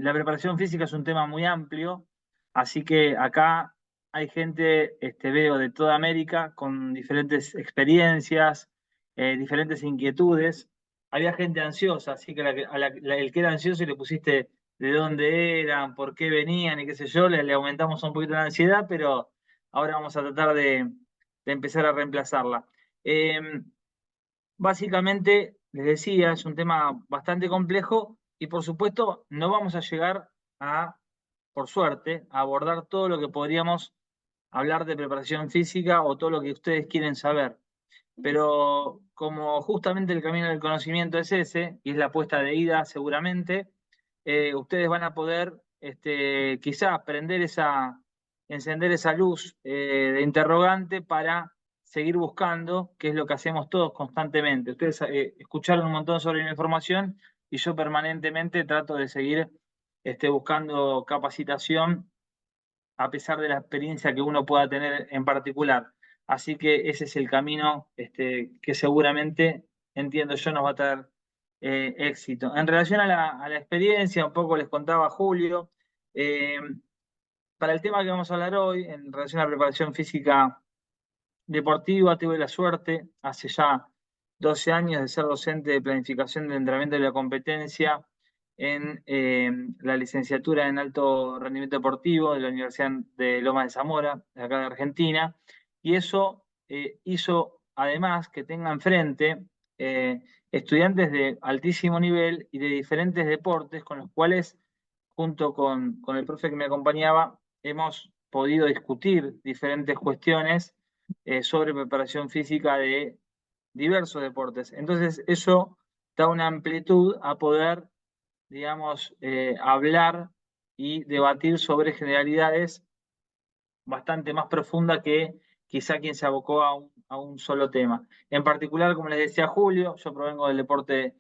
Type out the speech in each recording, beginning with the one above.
la preparación física es un tema muy amplio, así que acá hay gente, veo, de toda América con diferentes experiencias, diferentes inquietudes. Había gente ansiosa, así que el que era ansioso y le pusiste de dónde eran, por qué venían y qué sé yo, le aumentamos un poquito la ansiedad, pero ahora vamos a tratar de empezar a reemplazarla. Eh, Básicamente, les decía, es un tema bastante complejo y por supuesto no vamos a llegar a, por suerte, a abordar todo lo que podríamos hablar de preparación física o todo lo que ustedes quieren saber. Pero como justamente el camino del conocimiento es ese, y es la apuesta de ida seguramente, ustedes van a poder quizás encender esa luz de interrogante para seguir buscando, que es lo que hacemos todos constantemente. Ustedes escucharon un montón sobre la información y yo permanentemente trato de seguir buscando capacitación a pesar de la experiencia que uno pueda tener en particular. Así que ese es el camino que seguramente, entiendo yo, nos va a traer éxito. En relación a la experiencia, un poco les contaba Julio, eh, para el tema que vamos a hablar hoy, en relación a la preparación física deportiva, tuve la suerte, hace ya 12 años, de ser docente de planificación del entrenamiento de la competencia en la licenciatura en alto rendimiento deportivo de la Universidad de Loma de Zamora, de acá de Argentina, y eso hizo además que tenga enfrente eh, estudiantes de altísimo nivel y de diferentes deportes con los cuales, junto con el profe que me acompañaba, hemos podido discutir diferentes cuestiones sobre preparación física de diversos deportes. Entonces, eso da una amplitud a poder, digamos, hablar y debatir sobre generalidades bastante más profunda que quizá quien se abocó a un solo tema. En particular, como les decía Julio, yo provengo del deporte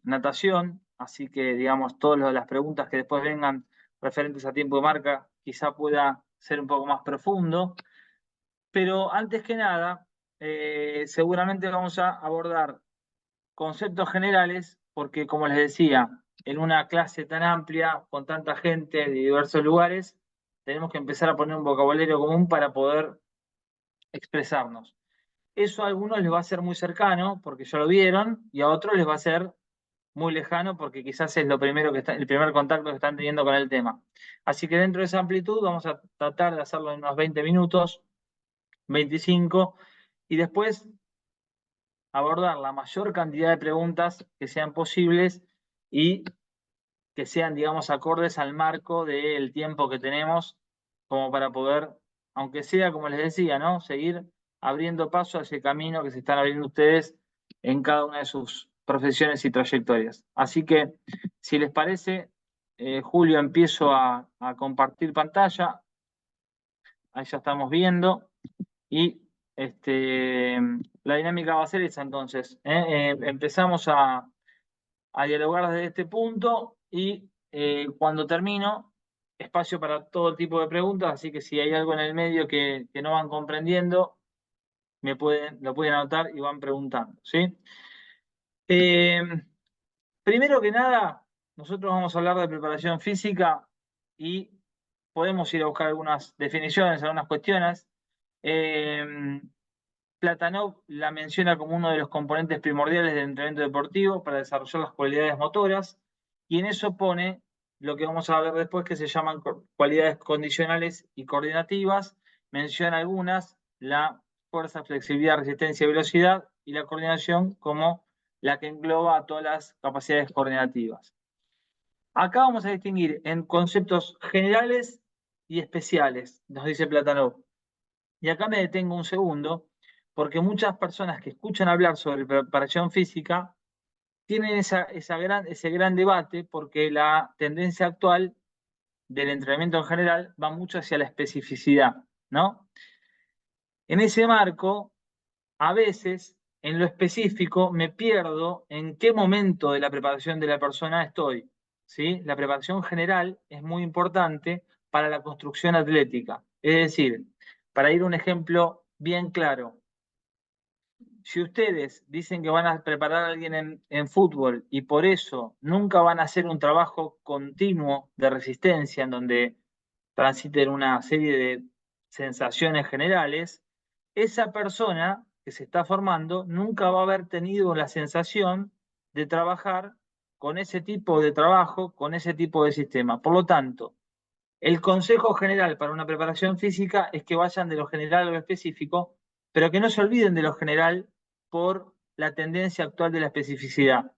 natación, así que, digamos, todas las preguntas que después vengan referentes a tiempo de marca, quizá pueda ser un poco más profundo. Pero antes que nada, seguramente vamos a abordar conceptos generales, porque como les decía, en una clase tan amplia, con tanta gente de diversos lugares, tenemos que empezar a poner un vocabulario común para poder expresarnos. Eso a algunos les va a ser muy cercano, porque ya lo vieron, y a otros les va a ser muy lejano, porque quizás es lo primero el primer contacto que están teniendo con el tema. Así que dentro de esa amplitud vamos a tratar de hacerlo en unos 20 minutos, 25, y después abordar la mayor cantidad de preguntas que sean posibles y que sean, digamos, acordes al marco del tiempo que tenemos, como para poder, aunque sea, como les decía, ¿no? Seguir abriendo paso a ese camino que se están abriendo ustedes en cada una de sus profesiones y trayectorias. Así que, si les parece, Julio, empiezo a compartir pantalla. Ahí ya estamos viendo. Y la dinámica va a ser esa entonces. Empezamos a dialogar desde este punto y cuando termino, espacio para todo tipo de preguntas, así que si hay algo en el medio que no van comprendiendo, lo pueden anotar y van preguntando, ¿sí? Eh, Primero que nada, nosotros vamos a hablar de preparación física y podemos ir a buscar algunas definiciones, algunas cuestiones. Eh, Platanov la menciona como uno de los componentes primordiales del entrenamiento deportivo para desarrollar las cualidades motoras, y en eso pone lo que vamos a ver después, que se llaman cualidades condicionales y coordinativas. Menciona algunas: la fuerza, flexibilidad, resistencia y velocidad, y la coordinación como la que engloba a todas las capacidades coordinativas. Acá vamos a distinguir en conceptos generales y especiales, nos dice Platanov. Y acá me detengo un segundo, porque muchas personas que escuchan hablar sobre preparación física tienen ese gran debate, porque la tendencia actual del entrenamiento en general va mucho hacia la especificidad, ¿no? En ese marco, a veces, en lo específico, me pierdo en qué momento de la preparación de la persona estoy, ¿sí? La preparación general es muy importante para la construcción atlética. Es decir, para ir a un ejemplo bien claro, si ustedes dicen que van a preparar a alguien en fútbol y por eso nunca van a hacer un trabajo continuo de resistencia en donde transiten una serie de sensaciones generales, esa persona que se está formando nunca va a haber tenido la sensación de trabajar con ese tipo de trabajo, con ese tipo de sistema. Por lo tanto, el consejo general para una preparación física es que vayan de lo general a lo específico, pero que no se olviden de lo general por la tendencia actual de la especificidad.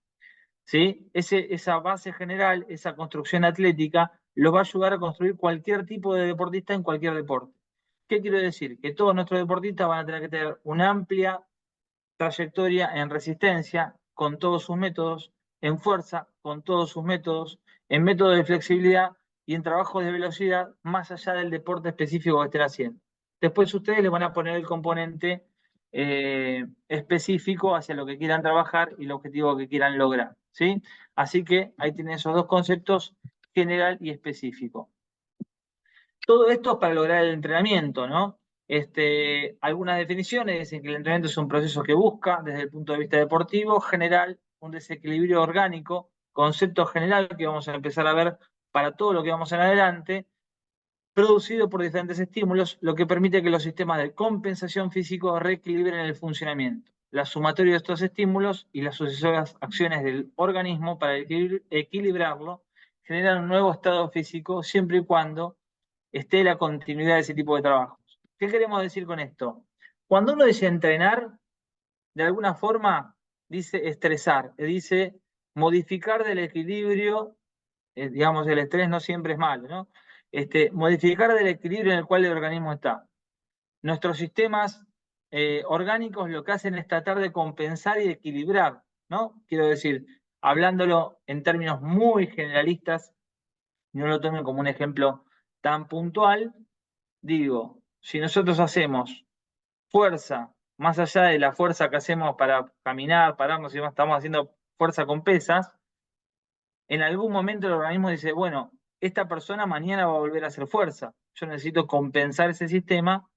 ¿Sí? Esa base general, esa construcción atlética, los va a ayudar a construir cualquier tipo de deportista en cualquier deporte. ¿Qué quiero decir? Que todos nuestros deportistas van a tener que tener una amplia trayectoria en resistencia con todos sus métodos, en fuerza con todos sus métodos, en métodos de flexibilidad y en trabajos de velocidad más allá del deporte específico que estén haciendo. Después ustedes le van a poner el componente específico hacia lo que quieran trabajar y el objetivo que quieran lograr, ¿sí? Así que ahí tienen esos dos conceptos, general y específico. Todo esto es para lograr el entrenamiento, ¿no? Algunas definiciones dicen que el entrenamiento es un proceso que busca, desde el punto de vista deportivo, general, un desequilibrio orgánico, concepto general que vamos a empezar a ver para todo lo que vamos en adelante, producido por diferentes estímulos, lo que permite que los sistemas de compensación físico reequilibren el funcionamiento. La sumatoria de estos estímulos y las sucesivas acciones del organismo para equilibrarlo generan un nuevo estado físico siempre y cuando esté la continuidad de ese tipo de trabajos. ¿Qué queremos decir con esto? Cuando uno dice entrenar, de alguna forma dice estresar, dice modificar del equilibrio, digamos, el estrés no siempre es malo, ¿no? Modificar del equilibrio en el cual el organismo está. Nuestros sistemas orgánicos lo que hacen es tratar de compensar y equilibrar, ¿no? Quiero decir, hablándolo en términos muy generalistas, no lo tomen como un ejemplo tan puntual, digo, si nosotros hacemos fuerza, más allá de la fuerza que hacemos para caminar, pararnos y demás, estamos haciendo fuerza con pesas, en algún momento el organismo dice, bueno, esta persona mañana va a volver a hacer fuerza. Yo necesito compensar ese sistema,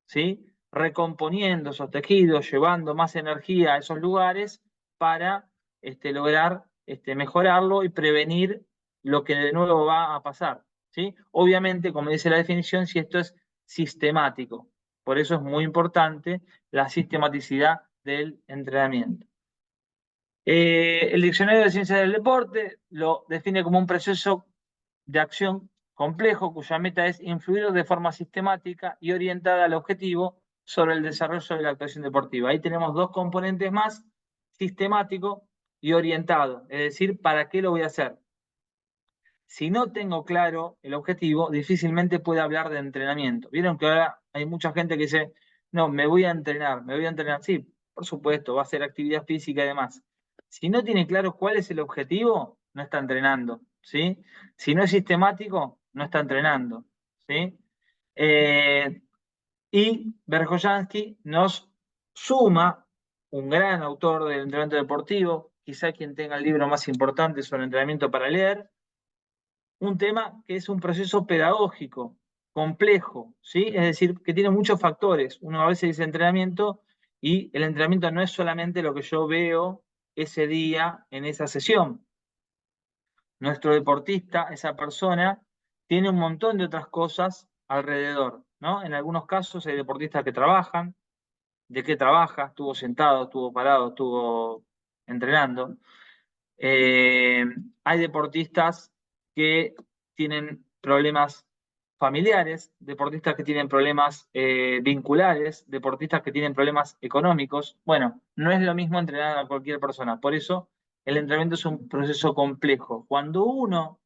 ¿sí? Recomponiendo esos tejidos, llevando más energía a esos lugares para lograr mejorarlo y prevenir lo que de nuevo va a pasar, ¿sí? Obviamente, como dice la definición, si esto es sistemático. Por eso es muy importante la sistematicidad del entrenamiento. El Diccionario de Ciencias del Deporte lo define como un proceso de acción complejo cuya meta es influir de forma sistemática y orientada al objetivo sobre el desarrollo de la actuación deportiva. Ahí tenemos dos componentes más, sistemático y orientado, es decir, ¿para qué lo voy a hacer? Si no tengo claro el objetivo, difícilmente puedo hablar de entrenamiento. Vieron que ahora hay mucha gente que dice, no, me voy a entrenar, me voy a entrenar. Sí, por supuesto, va a hacer actividad física y demás. Si no tiene claro cuál es el objetivo, no está entrenando, ¿sí? Si no es sistemático, no está entrenando, ¿sí? Y Berjoyansky nos suma, un gran autor del entrenamiento deportivo, quizá quien tenga el libro más importante sobre entrenamiento para leer, un tema que es un proceso pedagógico, complejo, ¿sí? Es decir, que tiene muchos factores. Uno a veces dice entrenamiento y el entrenamiento no es solamente lo que yo veo ese día en esa sesión. Nuestro deportista, esa persona, tiene un montón de otras cosas alrededor, ¿no? En algunos casos hay deportistas que trabajan. ¿De qué trabaja? Estuvo sentado, estuvo parado, estuvo entrenando. Eh, Hay deportistas que tienen problemas familiares, deportistas que tienen problemas vinculares, deportistas que tienen problemas económicos. Bueno, no es lo mismo entrenar a cualquier persona. Por eso el entrenamiento es un proceso complejo. Cuando uno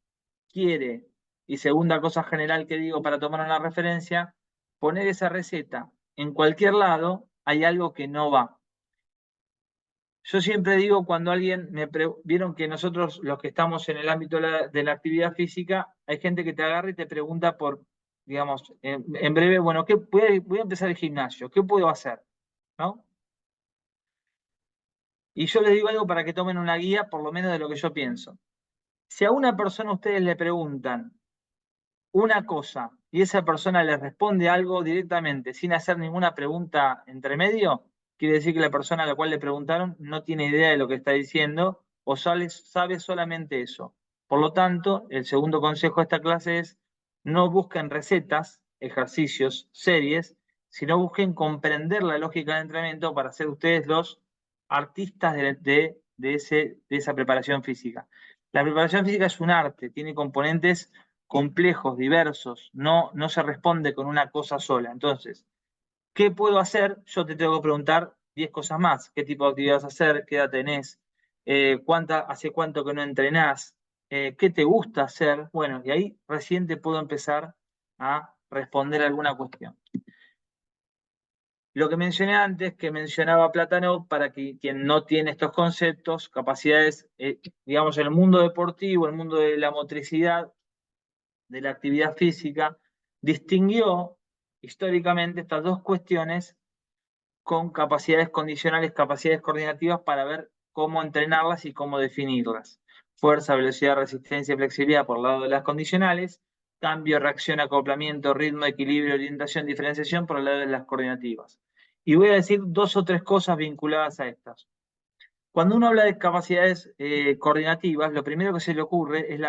quiere, y segunda cosa general que digo para tomar una referencia, poner esa receta en cualquier lado, hay algo que no va. Yo siempre digo cuando alguien vieron que nosotros los que estamos en el ámbito de la actividad física, hay gente que te agarra y te pregunta por, digamos, en breve, bueno, voy a empezar el gimnasio, ¿qué puedo hacer? ¿No? Y yo les digo algo para que tomen una guía, por lo menos de lo que yo pienso. Si a una persona ustedes le preguntan una cosa y esa persona les responde algo directamente, sin hacer ninguna pregunta entre medio, quiere decir que la persona a la cual le preguntaron no tiene idea de lo que está diciendo o sabe solamente eso. Por lo tanto, el segundo consejo de esta clase es no busquen recetas, ejercicios, series, sino busquen comprender la lógica del entrenamiento para ser ustedes los artistas de esa preparación física. La preparación física es un arte, tiene componentes complejos, diversos, no se responde con una cosa sola. Entonces, ¿qué puedo hacer? Yo te tengo que preguntar 10 cosas más. ¿Qué tipo de actividades hacer? ¿Qué edad tenés? ¿Hace cuánto que no entrenás? ¿Qué te gusta hacer? Bueno, y ahí recién te puedo empezar a responder alguna cuestión. Lo que mencioné antes, que mencionaba Plátano, para quien no tiene estos conceptos, capacidades, digamos, en el mundo deportivo, el mundo de la motricidad, de la actividad física, distinguió históricamente estas dos cuestiones con capacidades condicionales, capacidades coordinativas para ver cómo entrenarlas y cómo definirlas. Fuerza, velocidad, resistencia y flexibilidad por el lado de las condicionales, cambio, reacción, acoplamiento, ritmo, equilibrio, orientación, diferenciación por el lado de las coordinativas. Y voy a decir dos o tres cosas vinculadas a estas. Cuando uno habla de capacidades coordinativas, lo primero que se le ocurre es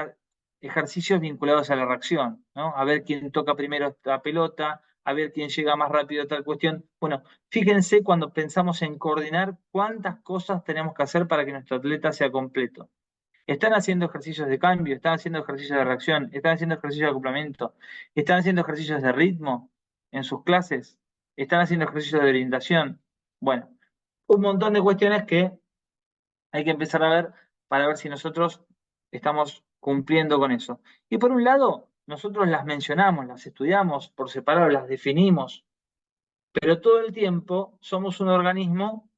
ejercicios vinculados a la reacción, ¿no? A ver quién toca primero la pelota, a ver quién llega más rápido a tal cuestión. Bueno, fíjense cuando pensamos en coordinar cuántas cosas tenemos que hacer para que nuestro atleta sea completo. Están haciendo ejercicios de cambio, están haciendo ejercicios de reacción, están haciendo ejercicios de acoplamiento, están haciendo ejercicios de ritmo en sus clases, están haciendo ejercicios de orientación. Bueno, un montón de cuestiones que hay que empezar a ver para ver si nosotros estamos cumpliendo con eso. Y por un lado, nosotros las mencionamos, las estudiamos por separado, las definimos, pero todo el tiempo somos un organismo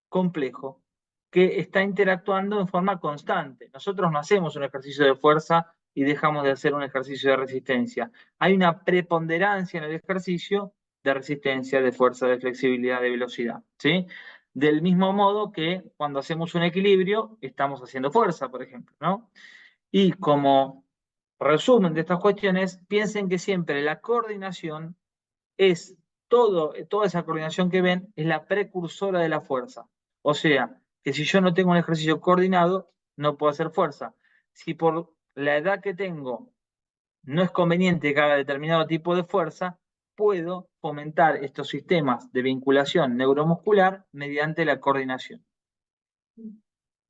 complejo que está interactuando en forma constante. Nosotros no hacemos un ejercicio de fuerza y dejamos de hacer un ejercicio de resistencia. Hay una preponderancia en el ejercicio de resistencia, de fuerza, de flexibilidad, de velocidad, ¿sí? Del mismo modo que cuando hacemos un equilibrio, estamos haciendo fuerza, por ejemplo, ¿no? Y como resumen de estas cuestiones, piensen que siempre la coordinación es toda esa coordinación que ven es la precursora de la fuerza. O sea, que si yo no tengo un ejercicio coordinado, no puedo hacer fuerza. Si por la edad que tengo no es conveniente que haga determinado tipo de fuerza, puedo fomentar estos sistemas de vinculación neuromuscular mediante la coordinación.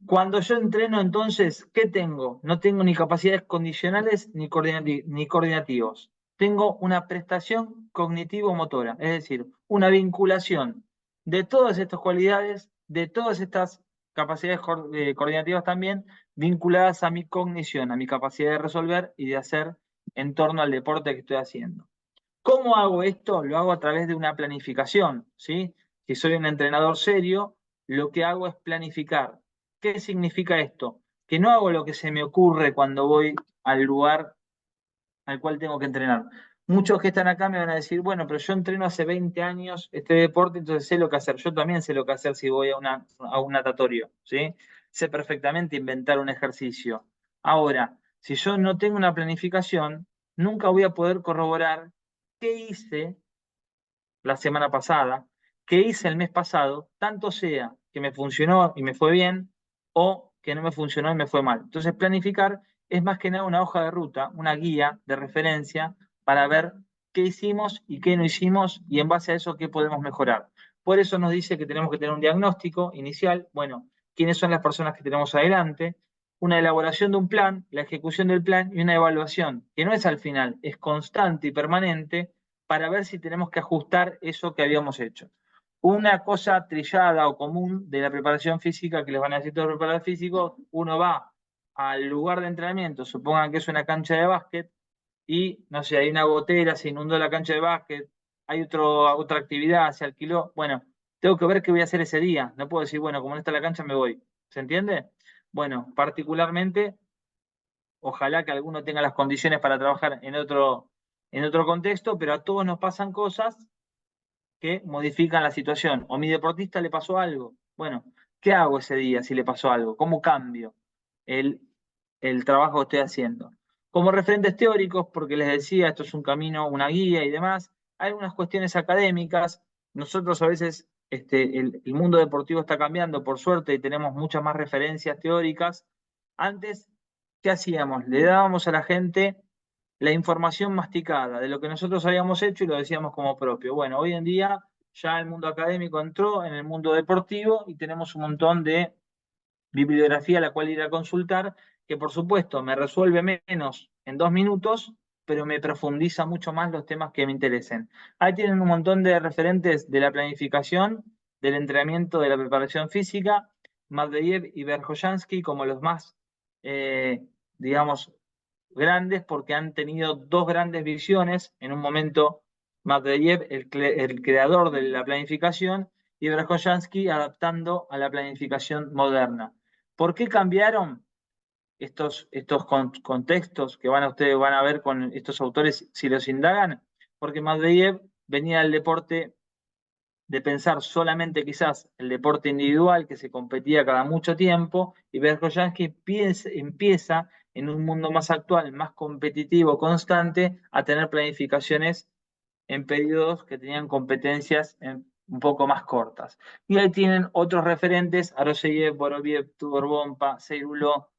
Cuando yo entreno, entonces, ¿qué tengo? No tengo ni capacidades condicionales ni coordinativos. Tengo una prestación cognitivo-motora, es decir, una vinculación de todas estas cualidades, de todas estas capacidades coordinativas también, vinculadas a mi cognición, a mi capacidad de resolver y de hacer en torno al deporte que estoy haciendo. ¿Cómo hago esto? Lo hago a través de una planificación, ¿sí? Si soy un entrenador serio, lo que hago es planificar. ¿Qué significa esto? Que no hago lo que se me ocurre cuando voy al lugar al cual tengo que entrenar. Muchos que están acá me van a decir, bueno, pero yo entreno hace 20 años este deporte, entonces sé lo que hacer. Yo también sé lo que hacer si voy a un natatorio, ¿sí? Sé perfectamente inventar un ejercicio. Ahora, si yo no tengo una planificación, nunca voy a poder corroborar qué hice la semana pasada, qué hice el mes pasado, tanto sea que me funcionó y me fue bien, o que no me funcionó y me fue mal. Entonces, planificar es más que nada una hoja de ruta, una guía de referencia para ver qué hicimos y qué no hicimos y en base a eso qué podemos mejorar. Por eso nos dice que tenemos que tener un diagnóstico inicial, bueno, quiénes son las personas que tenemos adelante, una elaboración de un plan, la ejecución del plan y una evaluación, que no es al final, es constante y permanente para ver si tenemos que ajustar eso que habíamos hecho. Una cosa trillada o común de la preparación física que les van a decir todos los preparadores físicos, uno va al lugar de entrenamiento, supongan que es una cancha de básquet, y no sé, hay una gotera, se inundó la cancha de básquet, hay otra actividad, se alquiló. Bueno, tengo que ver qué voy a hacer ese día. No puedo decir, bueno, como no está la cancha, me voy. ¿Se entiende? Bueno, particularmente, ojalá que alguno tenga las condiciones para trabajar en otro contexto, pero a todos nos pasan cosas que modifican la situación. O mi deportista le pasó algo. Bueno, ¿qué hago ese día si le pasó algo? ¿Cómo cambio el, el trabajo que estoy haciendo? Como referentes teóricos, porque les decía, esto es un camino, una guía y demás, hay algunas cuestiones académicas. Nosotros a veces el mundo deportivo está cambiando, por suerte, y tenemos muchas más referencias teóricas. Antes, ¿qué hacíamos? Le dábamos a la gente la información masticada de lo que nosotros habíamos hecho y lo decíamos como propio. Bueno, hoy en día ya el mundo académico entró en el mundo deportivo y tenemos un montón de bibliografía a la cual ir a consultar, que por supuesto me resuelve menos en 2 minutos, pero me profundiza mucho más los temas que me interesen. Ahí tienen un montón de referentes de la planificación, del entrenamiento, de la preparación física, Matveyev y Verkhoyansky como los más, digamos, grandes, porque han tenido dos grandes visiones. En un momento, Matveyev, el creador de la planificación, y Verkhoyansky adaptando a la planificación moderna. ¿Por qué cambiaron estos contextos que ustedes van a ver con estos autores si los indagan? Porque Matveyev venía del deporte de pensar solamente quizás el deporte individual que se competía cada mucho tiempo, y Verkhoyansky empieza en un mundo más actual, más competitivo, constante, a tener planificaciones en periodos que tenían competencias un poco más cortas. Y ahí tienen otros referentes: Aroseyev, Boroviev, Tudor Bompa, Seirulo,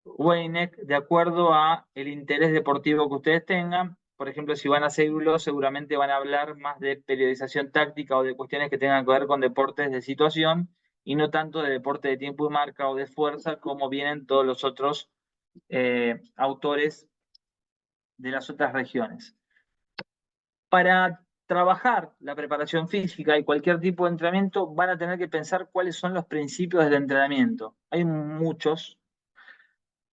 Weineck, de acuerdo a el interés deportivo que ustedes tengan. Por ejemplo, si van a Seirulo, seguramente van a hablar más de periodización táctica o de cuestiones que tengan que ver con deportes de situación y no tanto de deporte de tiempo y marca o de fuerza, como vienen todos los otros autores de las otras regiones. Para trabajar la preparación física y cualquier tipo de entrenamiento, van a tener que pensar cuáles son los principios del entrenamiento. Hay muchos,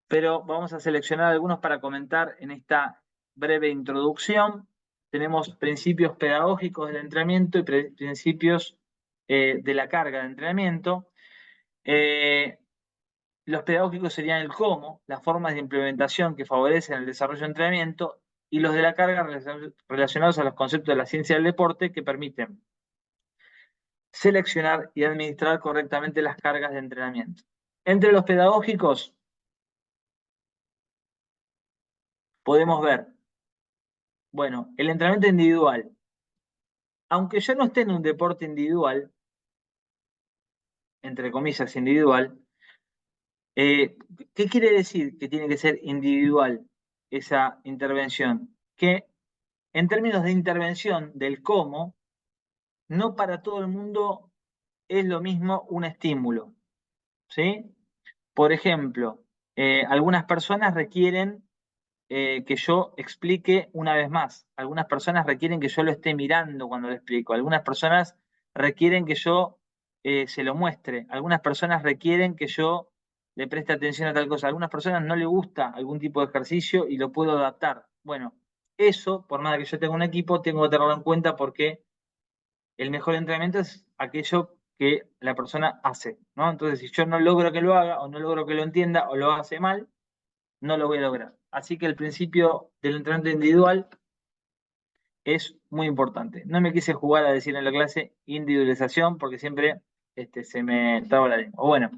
pero vamos a seleccionar algunos para comentar en esta breve introducción. Tenemos principios pedagógicos del entrenamiento y principios de la carga de entrenamiento. Los pedagógicos serían el cómo, las formas de implementación que favorecen el desarrollo de entrenamiento, y los de la carga relacionados a los conceptos de la ciencia del deporte que permiten seleccionar y administrar correctamente las cargas de entrenamiento. Entre los pedagógicos podemos ver, bueno, el entrenamiento individual. Aunque yo no esté en un deporte individual, entre comillas individual, ¿qué quiere decir que tiene que ser individual esa intervención? Que en términos de intervención del cómo, no para todo el mundo es lo mismo un estímulo, ¿sí? Por ejemplo, algunas personas requieren que yo explique una vez más. Algunas personas requieren que yo lo esté mirando cuando lo explico. Algunas personas requieren que yo se lo muestre. Algunas personas requieren que yo le preste atención a tal cosa. A algunas personas no le gusta algún tipo de ejercicio y lo puedo adaptar. Bueno, eso, por más que yo tenga un equipo, tengo que tenerlo en cuenta, porque el mejor entrenamiento es aquello que la persona hace, ¿no? Entonces, si yo no logro que lo haga, o no logro que lo entienda, o lo hace mal, no lo voy a lograr. Así que el principio del entrenamiento individual es muy importante. No me quise jugar a decir en la clase individualización, porque siempre se me traba la lengua. Bueno,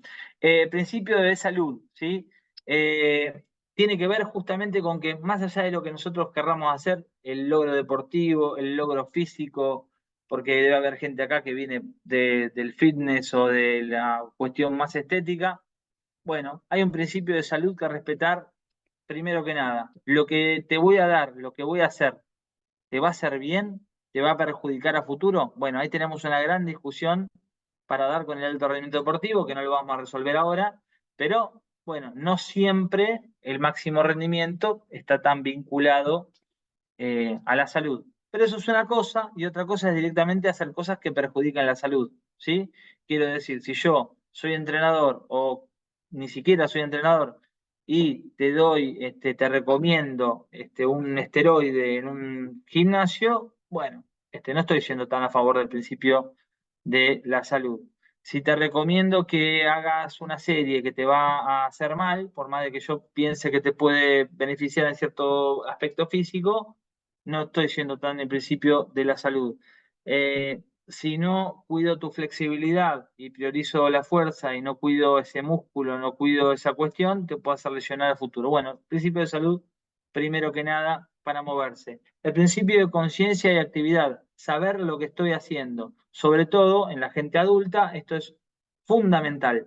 principio de salud, ¿sí? Tiene que ver justamente con que, más allá de lo que nosotros querramos hacer, el logro deportivo, el logro físico, porque debe haber gente acá que viene del fitness o de la cuestión más estética. Bueno, hay un principio de salud que respetar. Primero que nada, lo que te voy a dar, lo que voy a hacer, ¿te va a hacer bien? ¿Te va a perjudicar a futuro? Bueno, ahí tenemos una gran discusión para dar con el alto rendimiento deportivo, que no lo vamos a resolver ahora, pero bueno, no siempre el máximo rendimiento está tan vinculado a la salud. Pero eso es una cosa, y otra cosa es directamente hacer cosas que perjudican la salud, ¿sí? Quiero decir, si yo soy entrenador o ni siquiera soy entrenador y te recomiendo un esteroide en un gimnasio, bueno, no estoy siendo tan a favor del principio de la salud. Si te recomiendo que hagas una serie que te va a hacer mal, por más de que yo piense que te puede beneficiar en cierto aspecto físico, no estoy siendo tan en principio de la salud. Si no cuido tu flexibilidad y priorizo la fuerza y no cuido ese músculo, no cuido esa cuestión, te puedo hacer lesionar al futuro. Bueno, principio de salud, primero que nada, para moverse. El principio de conciencia y actividad. saber lo que estoy haciendo. Sobre todo en la gente adulta, esto es fundamental.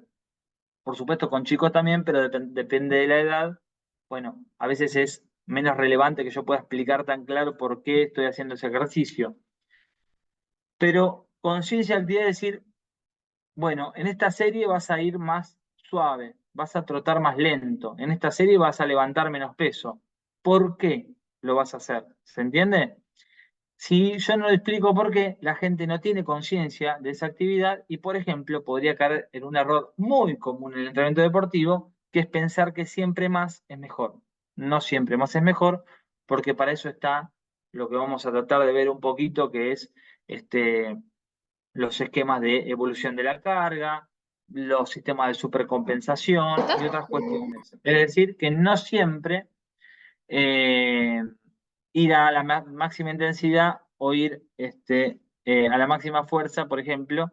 Por supuesto con chicos también, pero depende de la edad. Bueno, a veces es menos relevante que yo pueda explicar tan claro por qué estoy haciendo ese ejercicio. Pero conciencia actividad es decir, bueno, en esta serie vas a ir más suave, vas a trotar más lento, en esta serie vas a levantar menos peso. ¿Por qué lo vas a hacer? ¿Se entiende? Si yo no le explico por qué, la gente no tiene conciencia de esa actividad y, por ejemplo, podría caer en un error muy común en el entrenamiento deportivo, que es pensar que siempre más es mejor. No siempre más es mejor, porque para eso está lo que vamos a tratar de ver un poquito, que es los esquemas de evolución de la carga, los sistemas de supercompensación y otras cuestiones. Es decir, que no siempre eh, ir a la máxima intensidad o ir a la máxima fuerza, por ejemplo,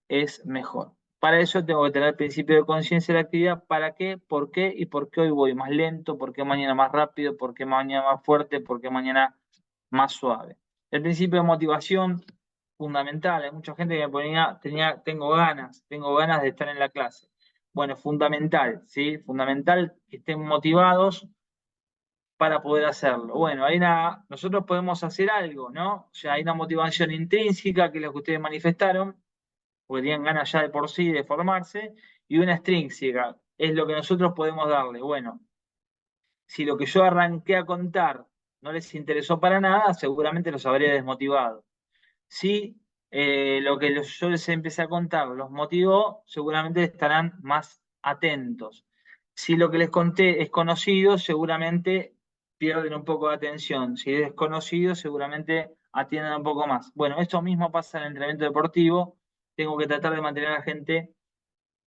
es mejor. Para eso tengo que tener el principio de conciencia de la actividad. ¿Para qué? ¿Por qué? ¿Y por qué hoy voy más lento? ¿Por qué mañana más rápido? ¿Por qué mañana más fuerte? ¿Por qué mañana más suave? El principio de motivación, fundamental. Hay mucha gente que me ponía, tengo ganas de estar en la clase. Bueno, fundamental, ¿sí? Fundamental que estén motivados para poder hacerlo. Bueno, nosotros podemos hacer algo, ¿no? O sea, hay una motivación intrínseca, que es lo que ustedes manifestaron, porque tienen ganas ya de por sí de formarse, y una extrínseca, es lo que nosotros podemos darle. Bueno, si lo que yo arranqué a contar no les interesó para nada, seguramente los habría desmotivado. Si lo que yo les empecé a contar los motivó, seguramente estarán más atentos. Si lo que les conté es conocido, seguramente pierden un poco de atención. Si es desconocido, seguramente atienden un poco más. Bueno, esto mismo pasa en el entrenamiento deportivo. Tengo que tratar de mantener a la gente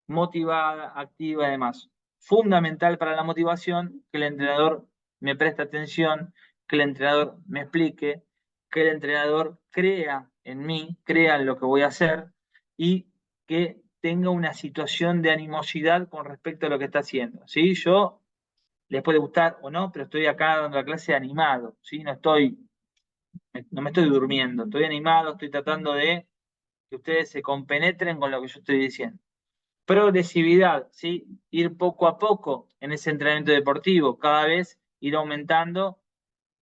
motivada, activa y demás. Fundamental para la motivación que el entrenador me preste atención, que el entrenador me explique, que el entrenador crea en mí, crea en lo que voy a hacer y que tenga una situación de animosidad con respecto a lo que está haciendo. ¿Sí? Yo les puede gustar o no, pero estoy acá dando la clase animado, ¿sí? No me estoy durmiendo, estoy animado, estoy tratando de que ustedes se compenetren con lo que yo estoy diciendo. Progresividad, ¿sí? Ir poco a poco en ese entrenamiento deportivo, cada vez ir aumentando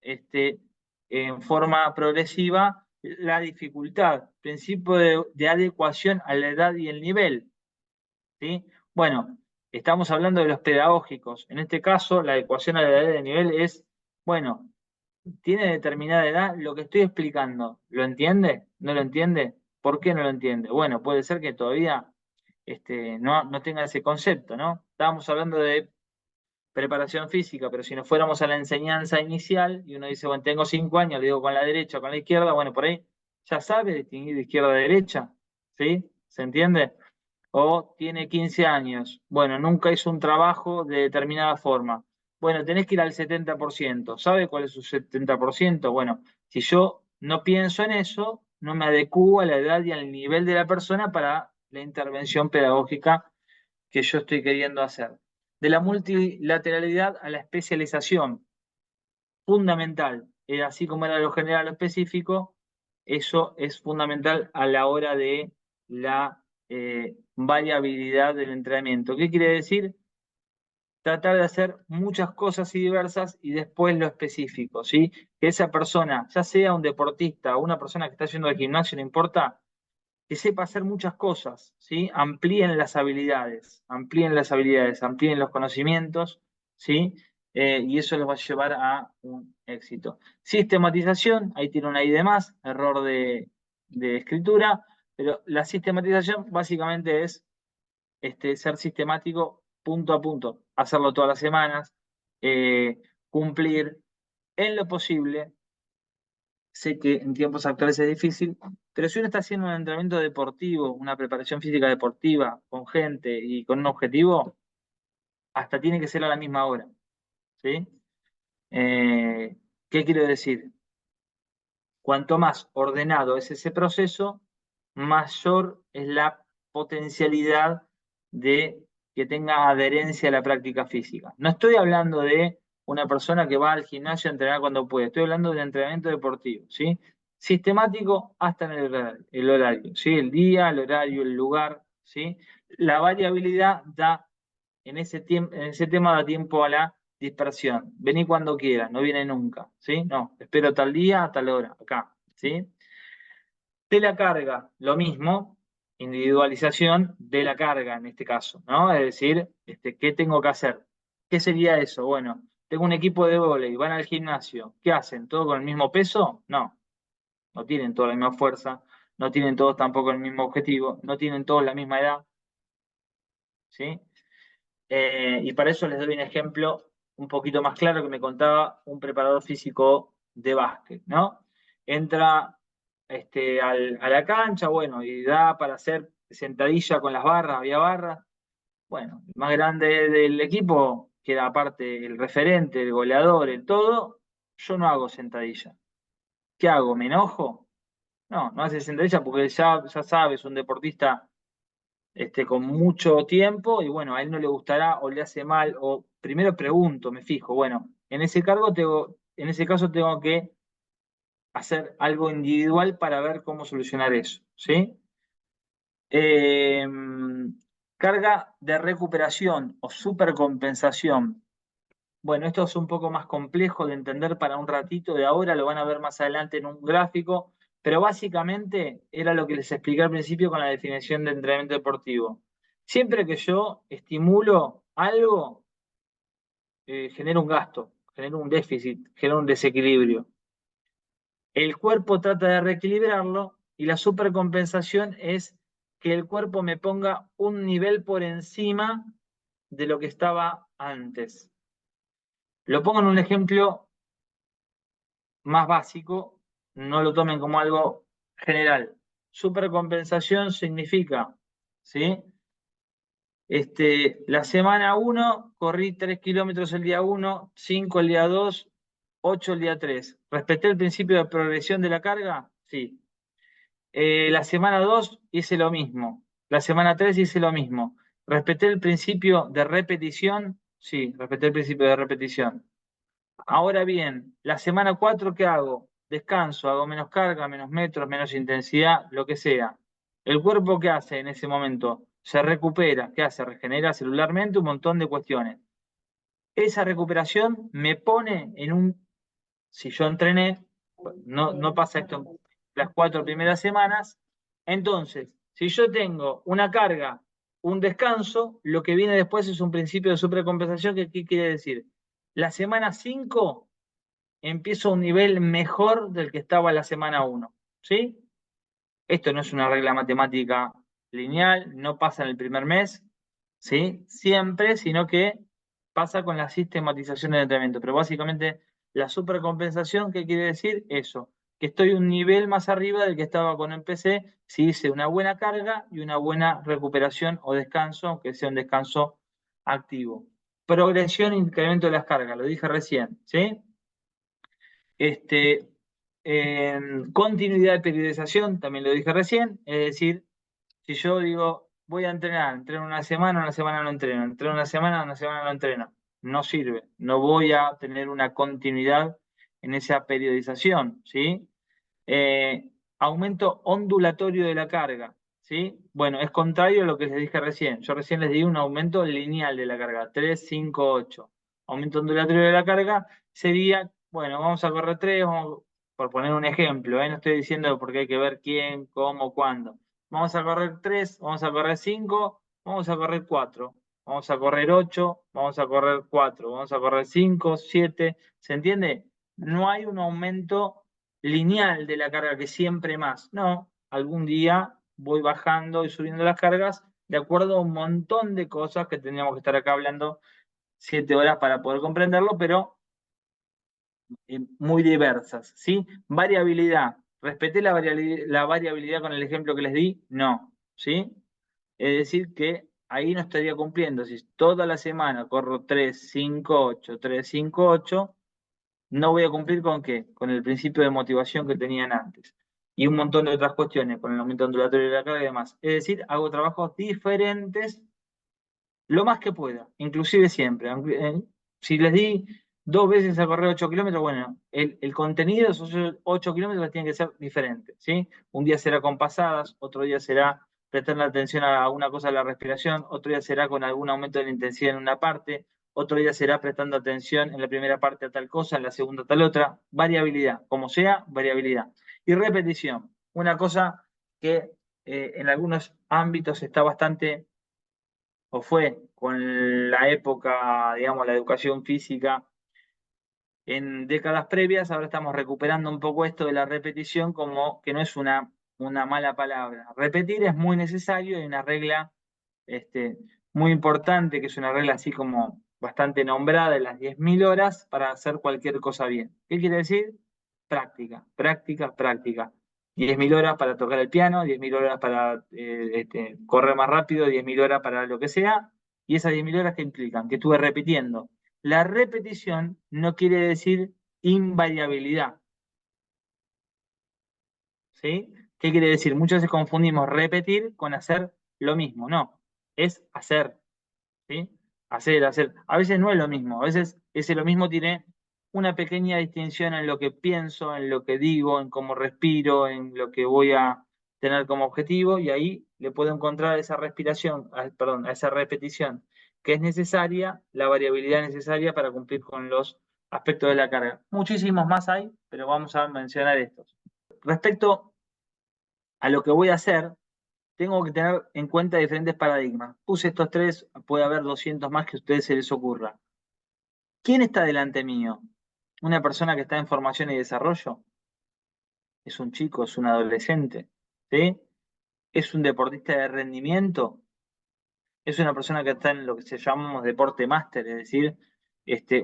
en forma progresiva la dificultad, principio de adecuación a la edad y el nivel, ¿sí? Bueno, estamos hablando de los pedagógicos. En este caso, la adecuación a la edad y el nivel es, bueno, tiene determinada edad, lo que estoy explicando, ¿lo entiende? ¿No lo entiende? ¿Por qué no lo entiende? Bueno, puede ser que todavía no tenga ese concepto, ¿no? Estábamos hablando de preparación física, pero si nos fuéramos a la enseñanza inicial y uno dice, bueno, tengo 5 años, le digo con la derecha o con la izquierda, bueno, por ahí ya sabe distinguir de izquierda a derecha, ¿sí? ¿Se entiende? O tiene 15 años, bueno, nunca hizo un trabajo de determinada forma. Bueno, tenés que ir al 70%. ¿Sabe cuál es su 70%? Bueno, si yo no pienso en eso, no me adecuo a la edad y al nivel de la persona para la intervención pedagógica que yo estoy queriendo hacer. De la multilateralidad a la especialización, fundamental. Así como era lo general a lo específico, eso es fundamental a la hora de la variabilidad del entrenamiento. ¿Qué quiere decir? Tratar de hacer muchas cosas y diversas y después lo específico, ¿sí? Que esa persona, ya sea un deportista o una persona que está yendo al gimnasio, no importa, que sepa hacer muchas cosas, ¿sí? Amplíen las habilidades, amplíen los conocimientos, ¿sí? Y eso los va a llevar a un éxito. Sistematización, ahí tiene una I de más, error de escritura, pero la sistematización básicamente es ser sistemático punto a punto, hacerlo todas las semanas, cumplir en lo posible. Sé que en tiempos actuales es difícil, pero si uno está haciendo un entrenamiento deportivo, una preparación física deportiva con gente y con un objetivo, hasta tiene que ser a la misma hora, ¿sí? ¿Qué quiero decir? Cuanto más ordenado es ese proceso, mayor es la potencialidad de que tenga adherencia a la práctica física. No estoy hablando de una persona que va al gimnasio a entrenar cuando puede, estoy hablando de entrenamiento deportivo, ¿sí? sistemático hasta en el horario, ¿sí? El día, el horario, el lugar, ¿sí? La variabilidad da, en ese tema da tiempo a la dispersión. Vení cuando quieras, no viene nunca, ¿sí? No, espero tal día, a tal hora, acá, ¿sí? De la carga, lo mismo, individualización de la carga en este caso, ¿no? Es decir, ¿qué tengo que hacer? ¿Qué sería eso? Bueno, tengo un equipo de vóley, van al gimnasio, ¿qué hacen? ¿Todo con el mismo peso? No, no tienen toda la misma fuerza, no tienen todos tampoco el mismo objetivo, no tienen todos la misma edad, ¿sí? Y para eso les doy un ejemplo un poquito más claro que me contaba un preparador físico de básquet, ¿no? Entra a la cancha, bueno, y da para hacer sentadilla con las barras, había barras. Bueno, el más grande del equipo, que era aparte el referente, el goleador, el todo, yo no hago sentadilla. ¿Qué hago? ¿Me enojo? No, no hace sentadilla porque ya sabes, un deportista con mucho tiempo y bueno, a él no le gustará o le hace mal, o primero pregunto, me fijo, bueno, en ese caso tengo que hacer algo individual para ver cómo solucionar eso, ¿sí? Eh, carga de recuperación o supercompensación. Bueno, esto es un poco más complejo de entender para un ratito de ahora, lo van a ver más adelante en un gráfico, pero básicamente era lo que les expliqué al principio con la definición de entrenamiento deportivo. Siempre que yo estimulo algo, genero un gasto, genero un déficit, genero un desequilibrio. El cuerpo trata de reequilibrarlo y la supercompensación es que el cuerpo me ponga un nivel por encima de lo que estaba antes. Lo pongo en un ejemplo más básico, no lo tomen como algo general. Supercompensación significa, ¿sí? La semana 1 corrí 3 kilómetros el día 1, 5 el día 2, 8 el día 3. ¿Respeté el principio de progresión de la carga? Sí. La semana 2 hice lo mismo. La semana 3 hice lo mismo. ¿Respeté el principio de repetición? Sí, respeté el principio de repetición. Ahora bien, la semana 4, ¿qué hago? Descanso, hago menos carga, menos metros, menos intensidad, lo que sea. ¿El cuerpo qué hace en ese momento? Se recupera, ¿qué hace? Regenera celularmente un montón de cuestiones. Esa recuperación me pone si yo entrené, no pasa esto en las 4 primeras semanas, entonces, si yo tengo una carga, un descanso, lo que viene después es un principio de supercompensación, que ¿qué quiere decir? La semana 5 empiezo a un nivel mejor del que estaba la semana 1, ¿sí? Esto no es una regla matemática lineal, no pasa en el primer mes, ¿sí? Siempre, sino que pasa con la sistematización del entrenamiento. Pero básicamente la supercompensación, ¿qué quiere decir? Eso, que estoy un nivel más arriba del que estaba cuando empecé, si hice una buena carga y una buena recuperación o descanso, aunque sea un descanso activo. Progresión e incremento de las cargas, lo dije recién, ¿sí? Este, continuidad de periodización, también lo dije recién, es decir, si yo digo, voy a entrenar, entreno una semana no entreno una semana no entreno, no sirve, no voy a tener una continuidad en esa periodización, ¿sí? Aumento ondulatorio de la carga, ¿sí? Bueno, es contrario a lo que les dije recién. Yo recién les di un aumento lineal de la carga, 3, 5, 8. Aumento ondulatorio de la carga sería, bueno, vamos a correr 3, por poner un ejemplo, no estoy diciendo porque hay que ver quién, cómo, cuándo. Vamos a correr 3, vamos a correr 5, vamos a correr 4, vamos a correr 8, vamos a correr 4, vamos a correr 5, 7. ¿Se entiende? No hay un aumento lineal de la carga que siempre más. No, algún día voy bajando y subiendo las cargas de acuerdo a un montón de cosas que tendríamos que estar acá hablando 7 horas para poder comprenderlo, pero muy diversas, ¿sí? Variabilidad. ¿Respeté la variabilidad con el ejemplo que les di? No, ¿sí? Es decir, que ahí no estaría cumpliendo. Si toda la semana corro 3, 5, 8, 3, 5, 8, no voy a cumplir con qué, con el principio de motivación que tenían antes. Y un montón de otras cuestiones, con el aumento ondulatorio de la carga y demás. Es decir, hago trabajos diferentes lo más que pueda, inclusive siempre. Si les di 2 veces a correr 8 kilómetros, bueno, el contenido de esos 8 kilómetros tiene que ser diferente, ¿sí? Un día será con pasadas, otro día será prestando atención a una cosa de la respiración, otro día será con algún aumento de la intensidad en una parte, otro día será prestando atención en la primera parte a tal cosa, en la segunda a tal otra, variabilidad, como sea, variabilidad. Y repetición, una cosa que en algunos ámbitos está bastante, o fue con la época, digamos, la educación física en décadas previas, ahora estamos recuperando un poco esto de la repetición como que no es una mala palabra. Repetir es muy necesario, hay una regla este, muy importante, que es una regla así como bastante nombrada, de las 10.000 horas para hacer cualquier cosa bien. ¿Qué quiere decir? Práctica, práctica, práctica. 10.000 horas para tocar el piano, 10.000 horas para correr más rápido, 10.000 horas para lo que sea, y esas 10.000 horas que implican que estuve repitiendo. La repetición no quiere decir invariabilidad, ¿sí? ¿Qué quiere decir? Muchas veces confundimos repetir con hacer lo mismo, no, es hacer. ¿Sí? Hacer, hacer. A veces no es lo mismo, a veces ese lo mismo tiene una pequeña distinción en lo que pienso, en lo que digo, en cómo respiro, en lo que voy a tener como objetivo, y ahí le puedo encontrar esa respiración, perdón, a esa repetición que es necesaria, la variabilidad necesaria para cumplir con los aspectos de la carga. Muchísimos más hay, pero vamos a mencionar estos. Respecto a lo que voy a hacer, tengo que tener en cuenta diferentes paradigmas. Puse estos tres, puede haber 200 más que a ustedes se les ocurra. ¿Quién está delante mío? ¿Una persona que está en formación y desarrollo? ¿Es un chico? ¿Es un adolescente? ¿Sí? ¿Es un deportista de rendimiento? ¿Es una persona que está en lo que se llamamos deporte máster, es decir,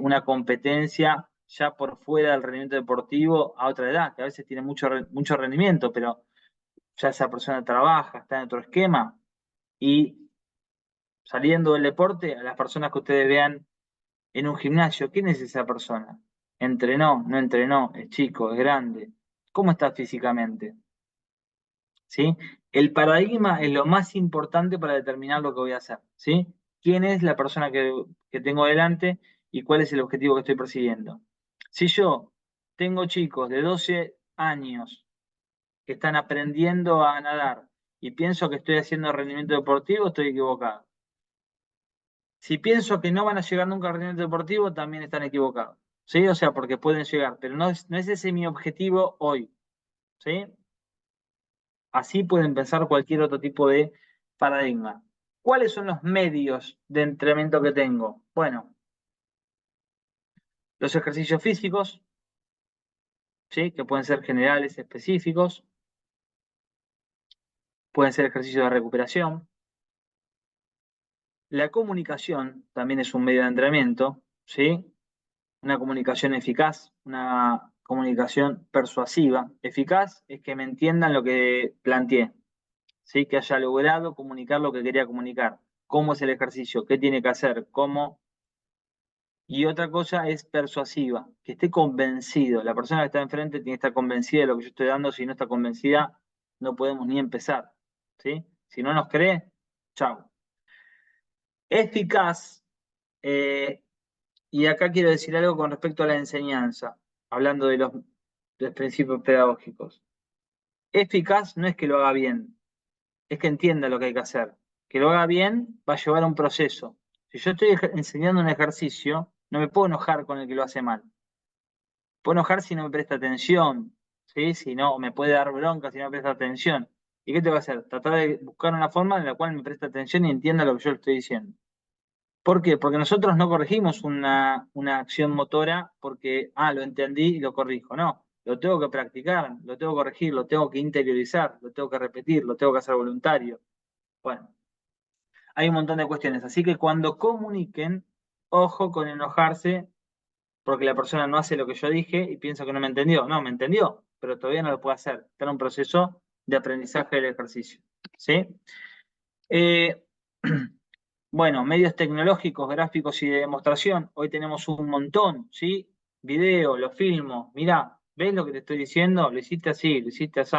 una competencia ya por fuera del rendimiento deportivo a otra edad, que a veces tiene mucho rendimiento, pero ya esa persona trabaja, está en otro esquema? Y saliendo del deporte, a las personas que ustedes vean en un gimnasio, ¿quién es esa persona? ¿Entrenó? ¿No entrenó? ¿Es chico? ¿Es grande? ¿Cómo está físicamente? ¿Sí? El paradigma es lo más importante para determinar lo que voy a hacer. ¿Sí? ¿Quién es la persona que tengo delante y cuál es el objetivo que estoy persiguiendo? Si yo tengo chicos de 12 años que están aprendiendo a nadar y pienso que estoy haciendo rendimiento deportivo, estoy equivocado. Si pienso que no van a llegar nunca al rendimiento deportivo, también están equivocados. ¿Sí? O sea, porque pueden llegar, pero no es ese mi objetivo hoy. ¿Sí? Así pueden pensar cualquier otro tipo de paradigma. ¿Cuáles son los medios de entrenamiento que tengo? Bueno, los ejercicios físicos, ¿sí? Que pueden ser generales, específicos, pueden ser ejercicios de recuperación. La comunicación también es un medio de entrenamiento, ¿sí? Una comunicación eficaz, una comunicación persuasiva. Eficaz es que me entiendan lo que planteé, ¿sí? Que haya logrado comunicar lo que quería comunicar. ¿Cómo es el ejercicio? ¿Qué tiene que hacer? ¿Cómo? Y otra cosa es persuasiva, que esté convencido. La persona que está enfrente tiene que estar convencida de lo que yo estoy dando. Si no está convencida, no podemos ni empezar, ¿sí? Si no nos cree, chao. Eficaz, eh, y acá quiero decir algo con respecto a la enseñanza, hablando de los principios pedagógicos. Eficaz no es que lo haga bien, es que entienda lo que hay que hacer. Que lo haga bien va a llevar a un proceso. Si yo estoy enseñando un ejercicio, no me puedo enojar con el que lo hace mal. Puedo enojar si no me presta atención, ¿sí? Si no, me puede dar bronca si no me presta atención. ¿Y qué te va a hacer? Tratar de buscar una forma en la cual me presta atención y entienda lo que yo le estoy diciendo. ¿Por qué? Porque nosotros no corregimos una acción motora porque, lo entendí y lo corrijo. No, lo tengo que practicar, lo tengo que corregir, lo tengo que interiorizar, lo tengo que repetir, lo tengo que hacer voluntario. Bueno, hay un montón de cuestiones. Así que cuando comuniquen, ojo con enojarse porque la persona no hace lo que yo dije y piensa que no me entendió. No, me entendió, pero todavía no lo puede hacer. Está en un proceso de aprendizaje del ejercicio. ¿Sí? Eh, Bueno, medios tecnológicos, gráficos y de demostración, hoy tenemos un montón, ¿sí? Video, lo filmo, mirá, ¿ves lo que te estoy diciendo? Lo hiciste así, lo hiciste así.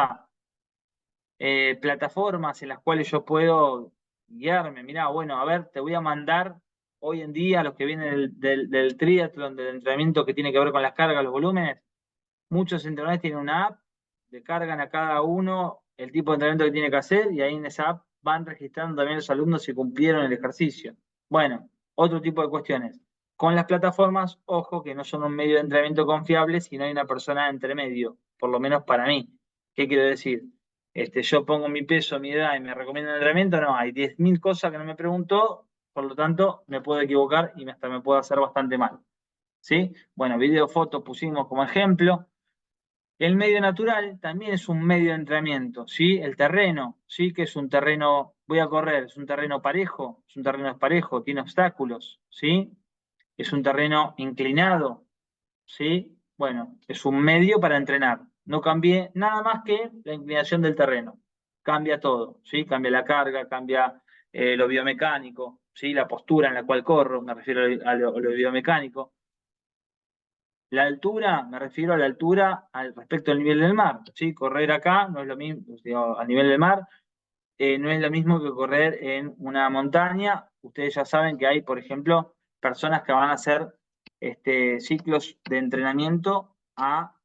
Plataformas en las cuales yo puedo guiarme, mirá, bueno, a ver, te voy a mandar hoy en día, los que vienen del triatlón, del entrenamiento que tiene que ver con las cargas, los volúmenes, muchos entrenadores tienen una app, le cargan a cada uno el tipo de entrenamiento que tiene que hacer y ahí en esa app van registrando también los alumnos si cumplieron el ejercicio. Bueno, otro tipo de cuestiones. Con las plataformas, ojo que no son un medio de entrenamiento confiable si no hay una persona entre medio, por lo menos para mí. ¿Qué quiero decir? Yo pongo mi peso, mi edad y me recomiendan entrenamiento, no, hay 10.000 cosas que no me preguntó, por lo tanto me puedo equivocar y hasta me puedo hacer bastante mal. ¿Sí? Bueno, video, fotos pusimos como ejemplo. El medio natural también es un medio de entrenamiento, ¿sí? El terreno, ¿sí? Que es un terreno, voy a correr, es un terreno parejo, es un terreno desparejo, tiene obstáculos, ¿sí? Es un terreno inclinado, ¿sí? Bueno, es un medio para entrenar. No cambié nada más que la inclinación del terreno. Cambia todo, ¿sí? Cambia la carga, cambia lo biomecánico, ¿sí? La postura en la cual corro, me refiero a lo biomecánico. La altura, me refiero a la altura respecto al nivel del mar, ¿sí? Correr acá no es lo mismo, digo, a nivel del mar, no es lo mismo que correr en una montaña. Ustedes ya saben que hay, por ejemplo, personas que van a hacer ciclos de entrenamiento a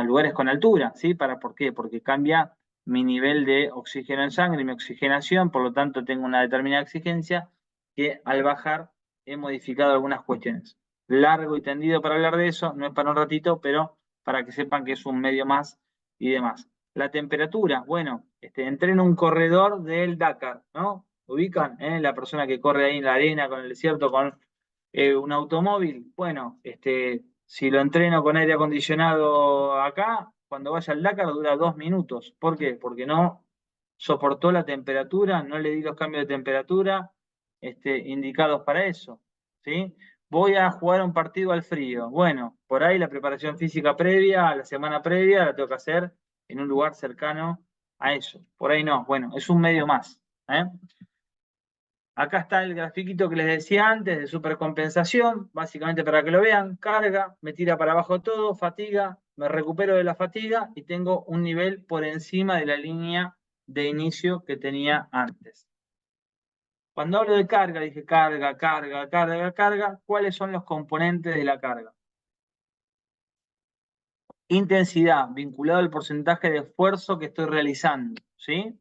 lugares con altura, ¿sí? ¿Por qué? Porque cambia mi nivel de oxígeno en sangre, mi oxigenación, por lo tanto tengo una determinada exigencia que al bajar he modificado algunas cuestiones. Largo y tendido para hablar de eso, no es para un ratito, pero para que sepan que es un medio más y demás. La temperatura, bueno, entreno un corredor del Dakar, ¿no? ¿Ubican? La persona que corre ahí en la arena, con el desierto, con un automóvil. Bueno, si lo entreno con aire acondicionado acá, cuando vaya al Dakar dura 2 minutos. ¿Por qué? Porque no soportó la temperatura, no le di los cambios de temperatura indicados para eso, ¿sí? Voy a jugar un partido al frío. Bueno, por ahí la preparación física previa, la semana previa, la tengo que hacer en un lugar cercano a eso. Por ahí no. Bueno, es un medio más. ¿eh? Acá está el grafiquito que les decía antes de supercompensación, básicamente para que lo vean. Carga, me tira para abajo todo, fatiga, me recupero de la fatiga y tengo un nivel por encima de la línea de inicio que tenía antes. Cuando hablo de carga, dije carga, carga, carga, carga. ¿Cuáles son los componentes de la carga? Intensidad, vinculado al porcentaje de esfuerzo que estoy realizando, ¿sí?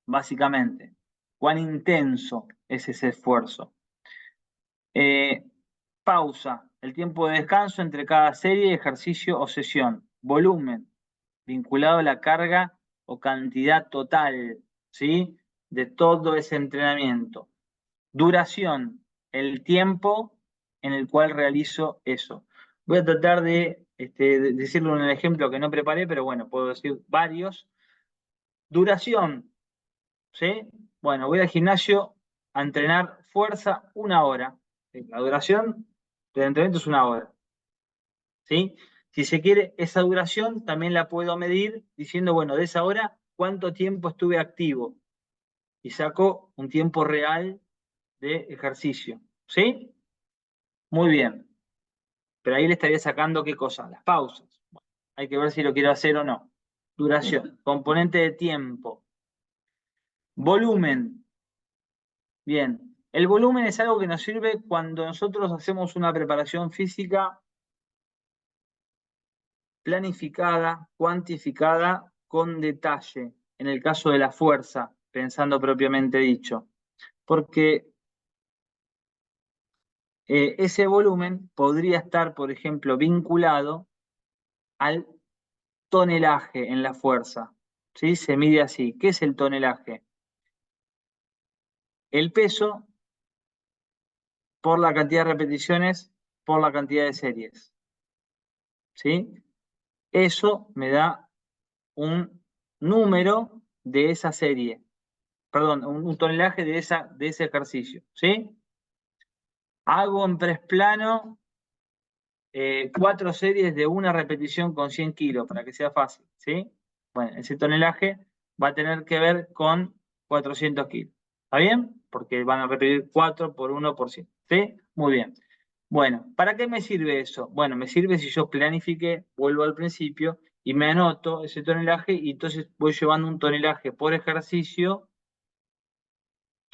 Básicamente, cuán intenso es ese esfuerzo. Pausa, el tiempo de descanso entre cada serie, ejercicio o sesión. Volumen, vinculado a la carga o cantidad total, ¿sí? De todo ese entrenamiento. Duración, el tiempo en el cual realizo eso. Voy a tratar de decirlo en el ejemplo que no preparé, pero bueno, puedo decir varios. Duración, ¿sí? Bueno, voy al gimnasio a entrenar fuerza 1 hora. La duración del entrenamiento es 1 hora, ¿sí? Si se quiere, esa duración también la puedo medir diciendo, bueno, de esa hora, ¿cuánto tiempo estuve activo? Y saco un tiempo real de ejercicio, ¿sí? Muy bien. Pero ahí le estaría sacando qué cosa, las pausas. Bueno, hay que ver si lo quiero hacer o no. Duración, componente de tiempo. Volumen. Bien, el volumen es algo que nos sirve cuando nosotros hacemos una preparación física planificada, cuantificada, con detalle, en el caso de la fuerza, pensando propiamente dicho. Porque ese volumen podría estar, por ejemplo, vinculado al tonelaje en la fuerza. ¿Sí? Se mide así. ¿Qué es el tonelaje? El peso por la cantidad de repeticiones por la cantidad de series. ¿Sí? Eso me da un número de esa serie. Perdón, un tonelaje de ese ejercicio. ¿Sí? Hago en press plano 4 series de una repetición con 100 kilos, para que sea fácil. ¿Sí? Bueno, ese tonelaje va a tener que ver con 400 kilos. ¿Está bien? Porque van a repetir 4 por 1 por 100. ¿Sí? Muy bien. Bueno, ¿para qué me sirve eso? Bueno, me sirve si yo planifique, vuelvo al principio, y me anoto ese tonelaje y entonces voy llevando un tonelaje por ejercicio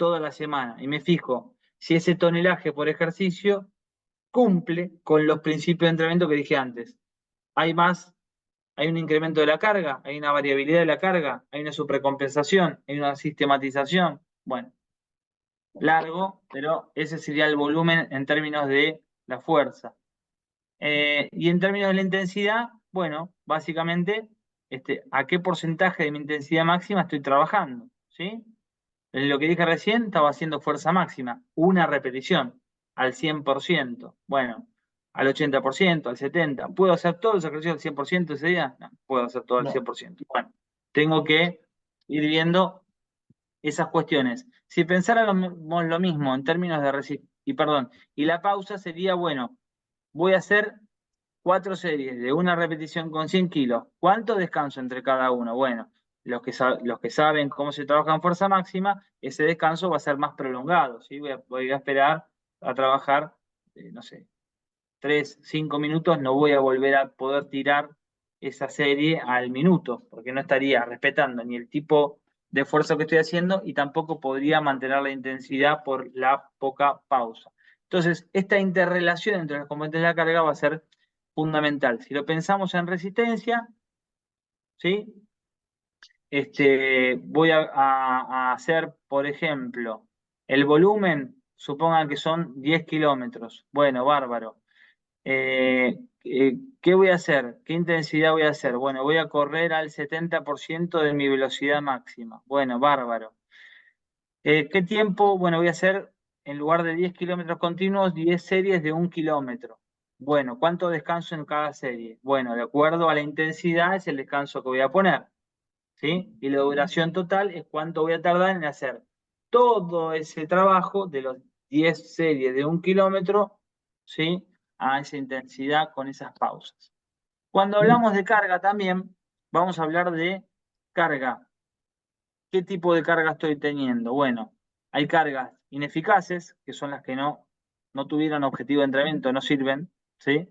toda la semana y me fijo si ese tonelaje por ejercicio cumple con los principios de entrenamiento que dije antes. Hay más, hay un incremento de la carga, hay una variabilidad de la carga, hay una supercompensación, hay una sistematización. Bueno, largo, pero ese sería el volumen en términos de la fuerza. Y en términos de la intensidad, bueno, básicamente, ¿a qué porcentaje de mi intensidad máxima estoy trabajando? ¿Sí? En lo que dije recién, estaba haciendo fuerza máxima, una repetición, al 100%. Bueno, al 80%, al 70%. ¿Puedo hacer todos los ejercicios al 100% ese día? No, puedo hacer todo al No. 100%. Bueno, tengo que ir viendo esas cuestiones. Si pensáramos lo mismo en términos de y la pausa sería, bueno, voy a hacer 4 series de una repetición con 100 kilos. ¿Cuánto descanso entre cada uno? Bueno, los que saben cómo se trabaja en fuerza máxima, ese descanso va a ser más prolongado, ¿sí? Voy a esperar a trabajar, no sé, 3, 5 minutos, no voy a volver a poder tirar esa serie al minuto, porque no estaría respetando ni el tipo de esfuerzo que estoy haciendo y tampoco podría mantener la intensidad por la poca pausa. Entonces, esta interrelación entre los componentes de la carga va a ser fundamental. Si lo pensamos en resistencia, ¿sí? Voy a hacer, por ejemplo, el volumen, supongan que son 10 kilómetros. Bueno, bárbaro. ¿Qué voy a hacer? ¿Qué intensidad voy a hacer? Bueno, voy a correr al 70% de mi velocidad máxima. Bueno, bárbaro. ¿Qué tiempo? Bueno, voy a hacer, en lugar de 10 kilómetros continuos, 10 series de 1 kilómetro. Bueno, ¿cuánto descanso en cada serie? Bueno, de acuerdo a la intensidad es el descanso que voy a poner, ¿sí? Y la duración total es cuánto voy a tardar en hacer todo ese trabajo de los 10 series de 1 kilómetro, ¿sí? A esa intensidad con esas pausas. Cuando hablamos de carga también, vamos a hablar de carga. ¿Qué tipo de carga estoy teniendo? Bueno, hay cargas ineficaces, que son las que no tuvieron objetivo de entrenamiento, no sirven, ¿sí?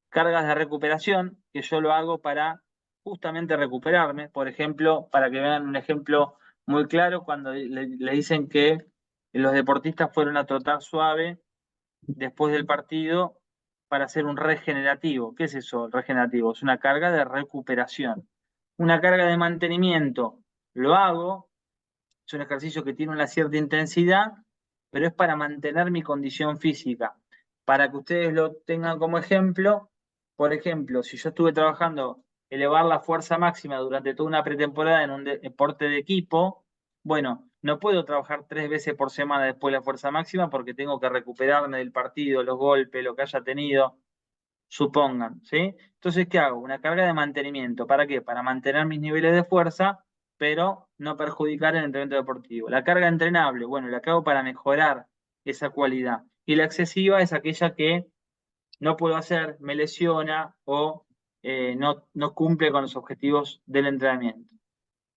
Cargas de recuperación, que yo lo hago para justamente recuperarme. Por ejemplo, para que vean un ejemplo muy claro, cuando le dicen que los deportistas fueron a trotar suave después del partido para hacer un regenerativo. ¿Qué es eso, el regenerativo? Es una carga de recuperación. Una carga de mantenimiento, lo hago, es un ejercicio que tiene una cierta intensidad, pero es para mantener mi condición física. Para que ustedes lo tengan como ejemplo, por ejemplo, si yo estuve trabajando elevar la fuerza máxima durante toda una pretemporada en un deporte de equipo, bueno, no puedo trabajar 3 veces por semana después de la fuerza máxima porque tengo que recuperarme del partido, los golpes, lo que haya tenido, supongan, ¿sí? Entonces, ¿qué hago? Una carga de mantenimiento. ¿Para qué? Para mantener mis niveles de fuerza, pero no perjudicar el entrenamiento deportivo. La carga entrenable, bueno, la hago para mejorar esa cualidad. Y la excesiva es aquella que no puedo hacer, me lesiona o no cumple con los objetivos del entrenamiento.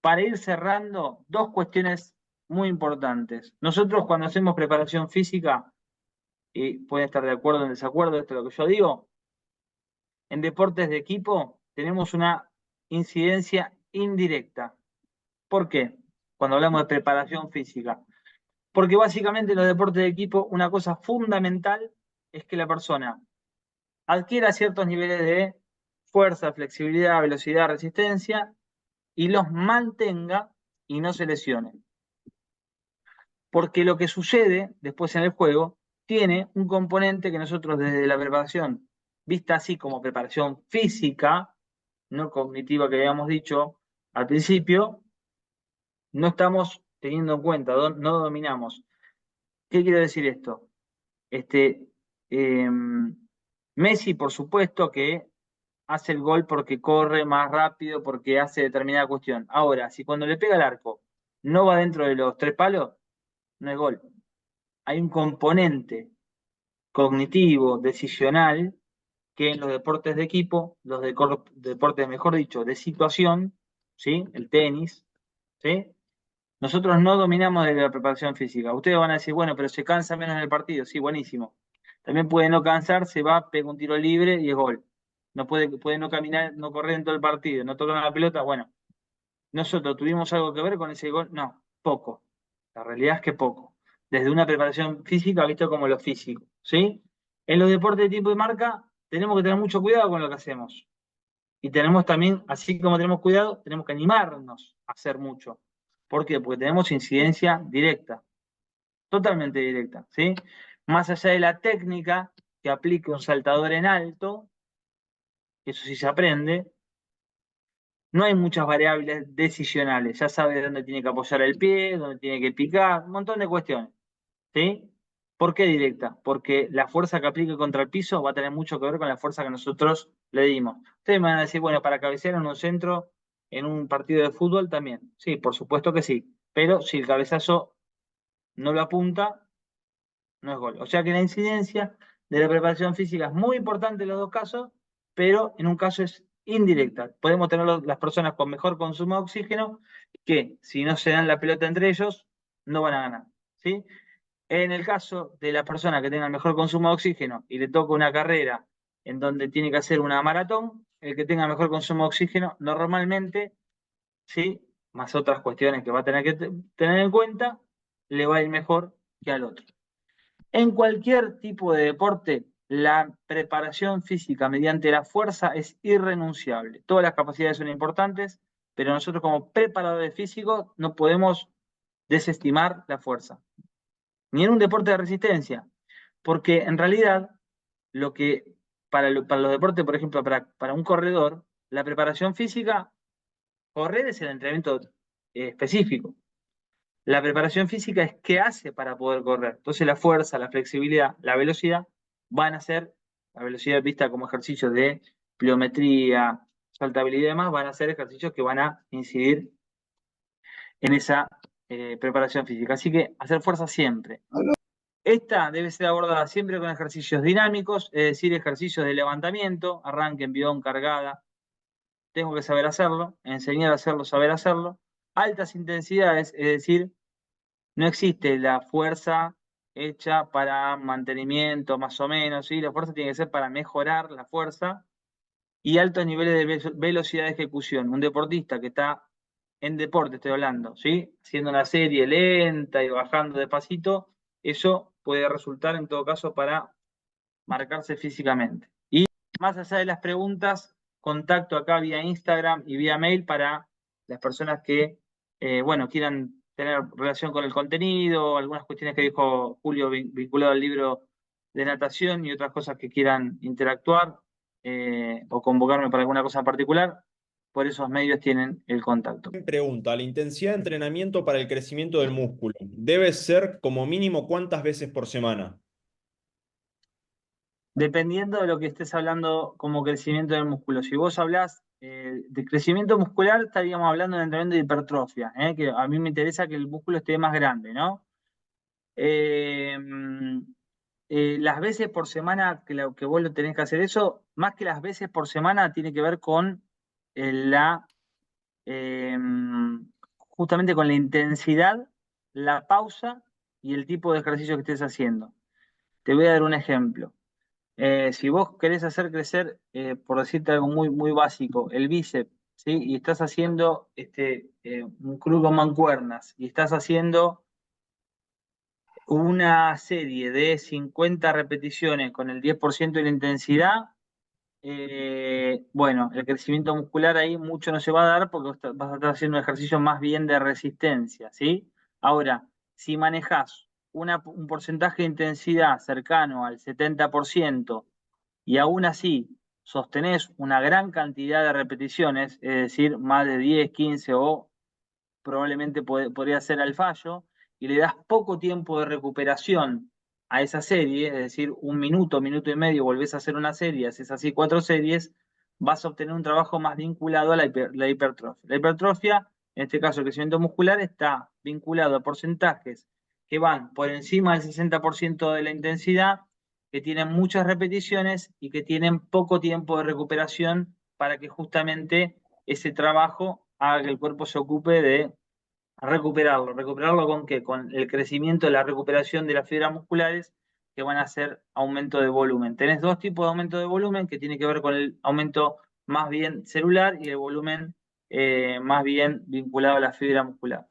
Para ir cerrando, dos cuestiones muy importantes. Nosotros cuando hacemos preparación física, y pueden estar de acuerdo o en desacuerdo, esto es lo que yo digo, en deportes de equipo tenemos una incidencia indirecta. ¿Por qué? Cuando hablamos de preparación física. Porque básicamente en los deportes de equipo una cosa fundamental es que la persona adquiera ciertos niveles de fuerza, flexibilidad, velocidad, resistencia y los mantenga y no se lesione. Porque lo que sucede después en el juego tiene un componente que nosotros desde la preparación, vista así como preparación física, no cognitiva que habíamos dicho al principio, no estamos teniendo en cuenta, no dominamos. ¿Qué quiere decir esto? Este, eh, Messi, por supuesto, que hace el gol porque corre más rápido, porque hace determinada cuestión. Ahora, si cuando le pega el arco no va dentro de los 3 palos, no es gol. Hay un componente cognitivo, decisional, que en los deportes de equipo, deportes, mejor dicho, de situación, ¿sí? El tenis, ¿sí? Nosotros no dominamos de la preparación física. Ustedes van a decir, bueno, pero se cansa menos en el partido. Sí, buenísimo. También puede no cansarse, va, pega un tiro libre y es gol. No puede no caminar, no correr en todo el partido, no tocar la pelota. Bueno, nosotros tuvimos algo que ver con ese gol. No, poco. La realidad es que poco. desde una preparación física visto como lo físico, ¿sí? En los deportes de tipo y marca tenemos que tener mucho cuidado con lo que hacemos. Y tenemos también, así como tenemos cuidado, tenemos que animarnos a hacer mucho. ¿Por qué? Porque tenemos incidencia directa, totalmente directa, ¿sí? Más allá de la técnica que aplique un saltador en alto, eso sí se aprende, no hay muchas variables decisionales. Ya sabe dónde tiene que apoyar el pie, dónde tiene que picar, un montón de cuestiones, ¿sí? ¿Por qué directa? Porque la fuerza que aplique contra el piso va a tener mucho que ver con la fuerza que nosotros le dimos. Ustedes me van a decir, bueno, para cabecear en un centro, en un partido de fútbol también. Sí, por supuesto que sí. Pero si el cabezazo no lo apunta, no es gol. O sea que la incidencia de la preparación física es muy importante en los dos casos, pero en un caso es indirecta. Podemos tener las personas con mejor consumo de oxígeno que si no se dan la pelota entre ellos, no van a ganar. ¿Sí? En el caso de la persona que tenga el mejor consumo de oxígeno y le toca una carrera en donde tiene que hacer una maratón, el que tenga mejor consumo de oxígeno normalmente, ¿sí? Más otras cuestiones que va a tener que tener en cuenta, le va a ir mejor que al otro. En cualquier tipo de deporte, la preparación física mediante la fuerza es irrenunciable. Todas las capacidades son importantes, pero nosotros como preparadores físicos no podemos desestimar la fuerza, ni en un deporte de resistencia, porque en realidad lo que para los deportes, por ejemplo, para un corredor, la preparación física, correr es el entrenamiento específico. La preparación física es qué hace para poder correr. Entonces la fuerza, la flexibilidad, la velocidad van a ser, la velocidad vista como ejercicios de pliometría, saltabilidad y demás, van a ser ejercicios que van a incidir en esa preparación física. Así que hacer fuerza siempre. Esta debe ser abordada siempre con ejercicios dinámicos, es decir, ejercicios de levantamiento, arranque, envión, cargada. Tengo que saber hacerlo, enseñar a hacerlo, saber hacerlo. Altas intensidades, es decir, no existe la fuerza hecha para mantenimiento, más o menos, ¿sí? La fuerza tiene que ser para mejorar la fuerza y altos niveles de velocidad de ejecución. Un deportista que está en deporte, estoy hablando, ¿sí? Haciendo una serie lenta y bajando despacito, eso puede resultar en todo caso para marcarse físicamente. Y más allá de las preguntas, contacto acá vía Instagram y vía mail para las personas que, bueno, quieran tener relación con el contenido, algunas cuestiones que dijo Julio vinculado al libro de natación y otras cosas que quieran interactuar o convocarme para alguna cosa en particular, por esos medios tienen el contacto. Pregunta, ¿la intensidad de entrenamiento para el crecimiento del músculo debe ser como mínimo cuántas veces por semana? Dependiendo de lo que estés hablando como crecimiento del músculo. Si vos hablás de crecimiento muscular, estaríamos hablando de entrenamiento de hipertrofia, que a mí me interesa que el músculo esté más grande, ¿no? Eh, las veces por semana que vos lo tenés que hacer eso, más que las veces por semana, tiene que ver con la eh, justamente con la intensidad, la pausa y el tipo de ejercicio que estés haciendo. Te voy a dar un ejemplo. Si vos querés hacer crecer, por decirte algo muy, muy básico, el bíceps, ¿sí? Y estás haciendo un crudo con mancuernas y estás haciendo una serie de 50 repeticiones con el 10% de la intensidad, bueno, el crecimiento muscular ahí mucho no se va a dar porque vas a estar haciendo un ejercicio más bien de resistencia, ¿sí? Ahora, si manejás un porcentaje de intensidad cercano al 70% y aún así sostenés una gran cantidad de repeticiones, es decir, más de 10, 15 o probablemente podría ser al fallo, y le das poco tiempo de recuperación a esa serie, es decir, un minuto, minuto y medio, volvés a hacer una serie, haces así 4 series, vas a obtener un trabajo más vinculado a la hipertrofia. La hipertrofia, en este caso el crecimiento muscular, está vinculado a porcentajes que van por encima del 60% de la intensidad, que tienen muchas repeticiones y que tienen poco tiempo de recuperación para que justamente ese trabajo haga que el cuerpo se ocupe de recuperarlo. ¿Recuperarlo con qué? Con el crecimiento, la recuperación de las fibras musculares que van a hacer aumento de volumen. Tenés dos tipos de aumento de volumen que tiene que ver con el aumento más bien celular y el volumen más bien vinculado a la fibra muscular.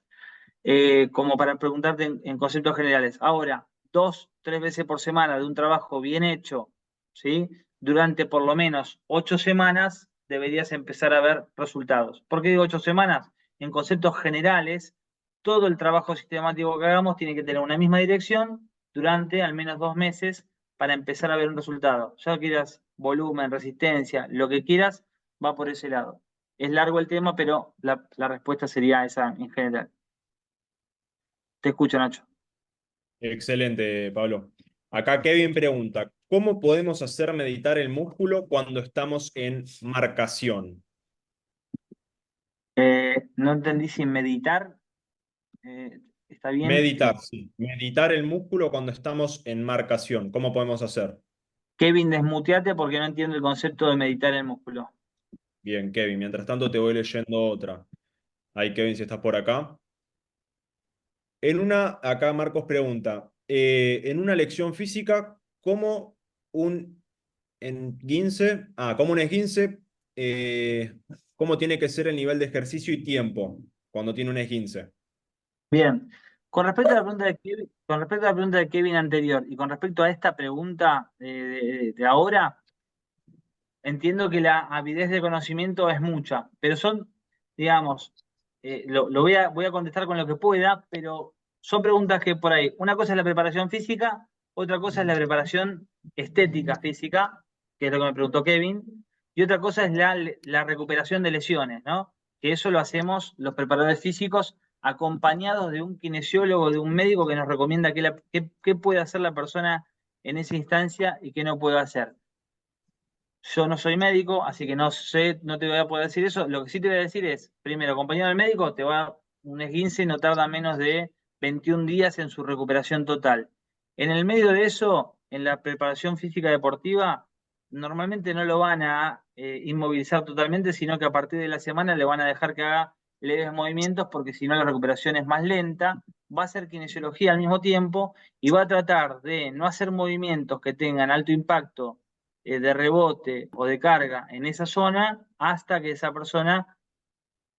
como para preguntarte en conceptos generales. Ahora, 2, 3 veces por semana de un trabajo bien hecho, ¿sí? Durante por lo menos 8 semanas deberías empezar a ver resultados. ¿Por qué digo 8 semanas? En conceptos generales, todo el trabajo sistemático que hagamos tiene que tener una misma dirección durante al menos 2 meses para empezar a ver un resultado. Ya quieras volumen, resistencia, lo que quieras, va por ese lado. Es largo el tema, pero la respuesta sería esa en general. Te escucho, Nacho. Excelente, Pablo. Acá Kevin pregunta, ¿cómo podemos hacer meditar el músculo cuando estamos en marcación? No entendí si meditar está bien. Meditar, sí. Meditar el músculo cuando estamos en marcación. ¿Cómo podemos hacer? Kevin, desmuteate porque no entiendo el concepto de meditar el músculo. Bien, Kevin. Mientras tanto te voy leyendo otra. Ahí, Kevin, si estás por acá. Acá Marcos pregunta, en una lección física, un cómo un esguince, eh, cómo tiene que ser el nivel de ejercicio y tiempo cuando tiene un esguince? Bien. Con respecto a la pregunta de Kevin anterior y con respecto a esta pregunta de ahora, entiendo que la avidez de conocimiento es mucha, pero son, digamos, voy a contestar con lo que pueda, pero son preguntas que por ahí, una cosa es la preparación física, otra cosa es la preparación estética física, que es lo que me preguntó Kevin, y otra cosa es la recuperación de lesiones, ¿no? Que eso lo hacemos los preparadores físicos acompañados de un kinesiólogo, de un médico que nos recomienda qué puede hacer la persona en esa instancia y qué no puede hacer. Yo no soy médico, así que no sé, no te voy a poder decir eso. Lo que sí te voy a decir es, primero, acompañado del médico, un esguince no tarda menos de 21 días en su recuperación total. En el medio de eso, en la preparación física deportiva, normalmente no lo van a inmovilizar totalmente, sino que a partir de la semana le van a dejar que haga leves movimientos, porque si no la recuperación es más lenta, va a hacer kinesiología al mismo tiempo y va a tratar de no hacer movimientos que tengan alto impacto de rebote o de carga en esa zona hasta que esa persona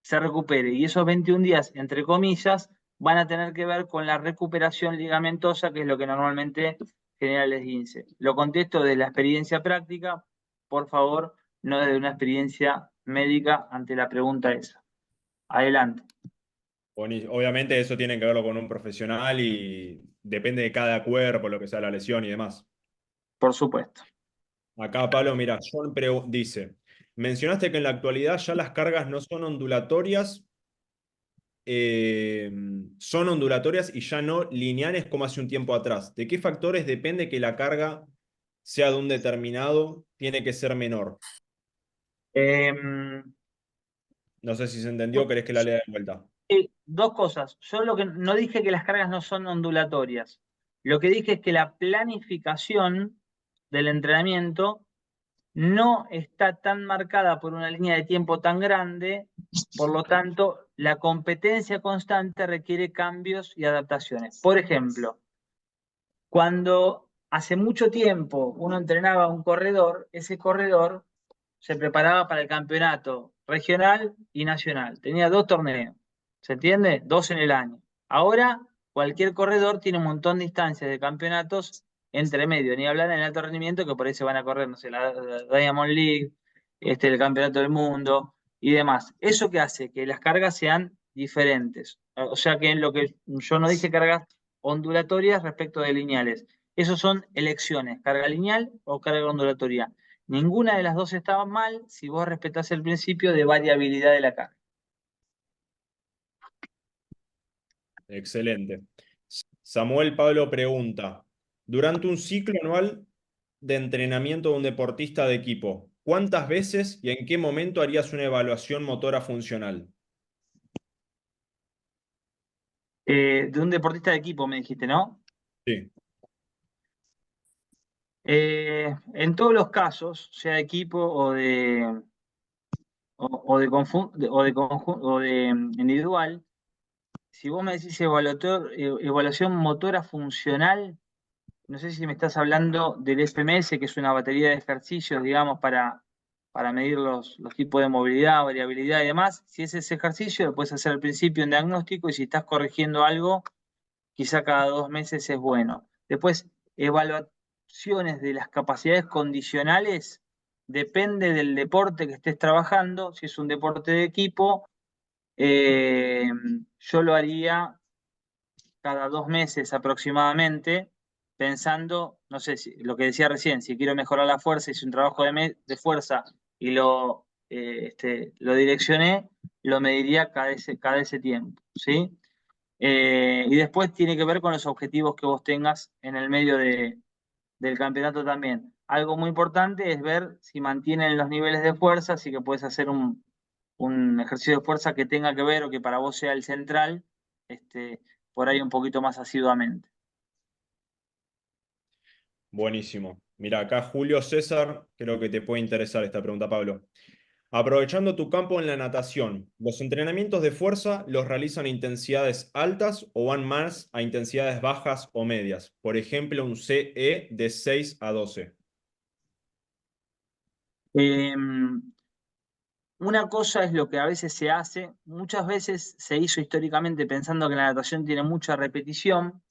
se recupere. Y esos 21 días, entre comillas, van a tener que ver con la recuperación ligamentosa, que es lo que normalmente genera el esguince. Lo contesto de la experiencia práctica, por favor, no desde una experiencia médica ante la pregunta esa. Adelante, Obviamente eso tiene que verlo con un profesional y depende de cada cuerpo, lo que sea la lesión y demás. por supuesto. Acá Pablo, mira, dice, mencionaste que en la actualidad ya las cargas no eh, son ondulatorias y ya no lineales como hace un tiempo atrás. ¿De qué factores depende que la carga sea de un determinado, tiene que ser menor? Eh, No sé si se entendió, ¿querés que la lea de vuelta? Dos cosas. Yo lo que no dije que las cargas no son ondulatorias. Lo que dije es que la planificación del entrenamiento no está tan marcada por una línea de tiempo tan grande, por lo tanto, la competencia constante requiere cambios y adaptaciones. Por ejemplo, cuando hace mucho tiempo uno entrenaba a un corredor, ese corredor se preparaba para el campeonato regional y nacional. Tenía 2 torneos, ¿se entiende? 2 en el año. Ahora, cualquier corredor tiene un montón de instancias de campeonatos entre medio, ni hablar en el alto rendimiento, que por ahí se van a correr, no sé, la Diamond League, el Campeonato del Mundo y demás. ¿Eso qué hace? Que las cargas sean diferentes. O sea que en lo que yo no dije cargas ondulatorias respecto de lineales. Esos son elecciones, carga lineal o carga ondulatoria. Ninguna de las dos estaba mal si vos respetás el principio de variabilidad de la carga. Excelente. Samuel Pablo pregunta, durante un ciclo anual de entrenamiento de un deportista de equipo, ¿cuántas veces y en qué momento harías una evaluación motora funcional? De un deportista de equipo, me dijiste, ¿no? Sí. En todos los casos, sea de equipo o de individual, si vos me decís evaluación motora funcional, no sé si me estás hablando del FMS, que es una batería de ejercicios, digamos, para medir los tipos de movilidad, variabilidad y demás. Si es ese ejercicio, lo puedes hacer al principio en diagnóstico y si estás corrigiendo algo, quizá cada 2 meses es bueno. Después, evaluaciones de las capacidades condicionales, depende del deporte que estés trabajando. Si es un deporte de equipo, yo lo haría cada 2 meses aproximadamente, pensando, no sé, lo que decía recién, si quiero mejorar la fuerza, hice un trabajo de fuerza y lo direccioné, lo mediría cada ese tiempo, ¿sí? Y después tiene que ver con los objetivos que vos tengas en el medio del campeonato también. Algo muy importante es ver si mantienen los niveles de fuerza, así que puedes hacer un ejercicio de fuerza que tenga que ver o que para vos sea el central, este, por ahí un poquito más asiduamente. Buenísimo. Mira, acá Julio César, creo que te puede interesar esta pregunta, Pablo. Aprovechando tu campo en la natación, ¿los entrenamientos de fuerza los realizan a intensidades altas o van más a intensidades bajas o medias? Por ejemplo, un CE de 6 a 12. Eh, una cosa es lo que a veces se hace, muchas veces se hizo históricamente pensando que la natación tiene mucha repetición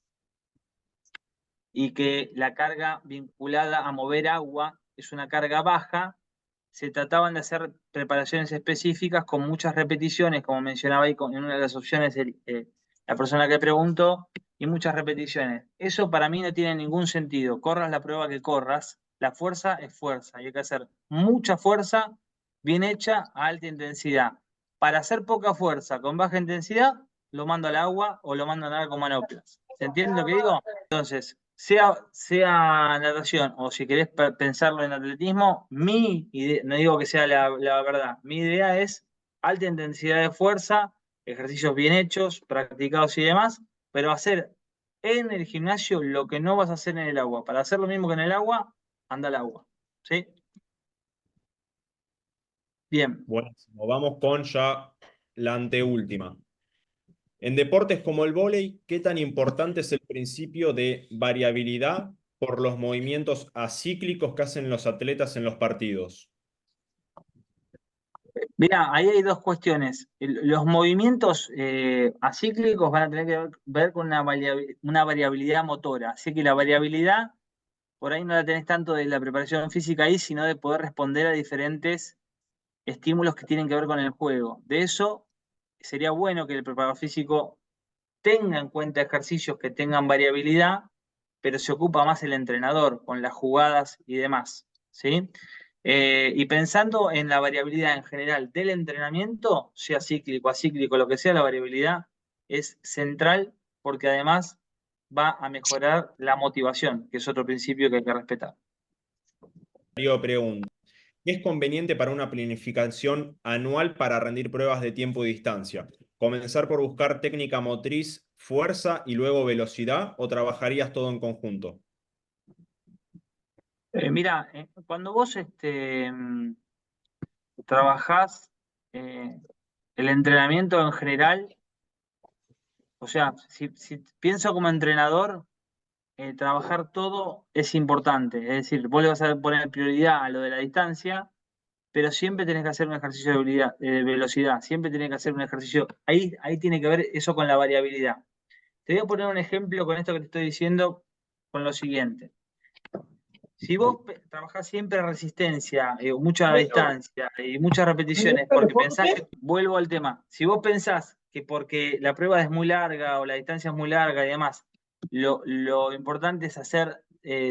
y que la carga vinculada a mover agua es una carga baja. Se trataban de hacer preparaciones específicas con muchas repeticiones, como mencionaba ahí en una de las opciones la persona que preguntó, y muchas repeticiones. Eso para mí no tiene ningún sentido. Corras la prueba que corras, la fuerza es fuerza, y hay que hacer mucha fuerza bien hecha a alta intensidad. Para hacer poca fuerza con baja intensidad, lo mando al agua o lo mando a nadar con manoplas. ¿Se entiende lo que digo? Entonces, sea natación o si querés pensarlo en atletismo, mi idea, no digo que sea la verdad, mi idea es alta intensidad de fuerza, ejercicios bien hechos, practicados y demás, pero hacer en el gimnasio lo que no vas a hacer en el agua. Para hacer lo mismo que en el agua, anda al agua. ¿Sí? Bien. Buenísimo. Vamos con ya la anteúltima. En deportes como el vóley, ¿qué tan importante es el principio de variabilidad por los movimientos acíclicos que hacen los atletas en los partidos? Mira, ahí hay dos cuestiones. Los movimientos acíclicos van a tener que ver con una variabilidad motora. Así que la variabilidad, por ahí no la tenés tanto de la preparación física ahí, sino de poder responder a diferentes estímulos que tienen que ver con el juego. De eso sería bueno que el preparador físico tenga en cuenta ejercicios que tengan variabilidad, pero se ocupa más el entrenador con las jugadas y demás, ¿sí? Y pensando en la variabilidad en general del entrenamiento, sea cíclico, acíclico, lo que sea, la variabilidad es central porque además va a mejorar la motivación, que es otro principio que hay que respetar. Darío pregunta, ¿qué es conveniente para una planificación anual para rendir pruebas de tiempo y distancia? ¿Comenzar por buscar técnica motriz, fuerza y luego velocidad o trabajarías todo en conjunto? Mira, cuando vos trabajás el entrenamiento en general, o sea, si pienso como entrenador, trabajar todo es importante. Es decir, vos le vas a poner prioridad a lo de la distancia, pero siempre tenés que hacer un ejercicio de velocidad, siempre tenés que hacer un ejercicio. Ahí tiene que ver eso con la variabilidad. Te voy a poner un ejemplo con esto que te estoy diciendo, con lo siguiente. Si vos trabajás siempre resistencia, mucha distancia y muchas repeticiones, porque pensás que, vuelvo al tema, si vos pensás que porque la prueba es muy larga o la distancia es muy larga y demás, lo importante es hacer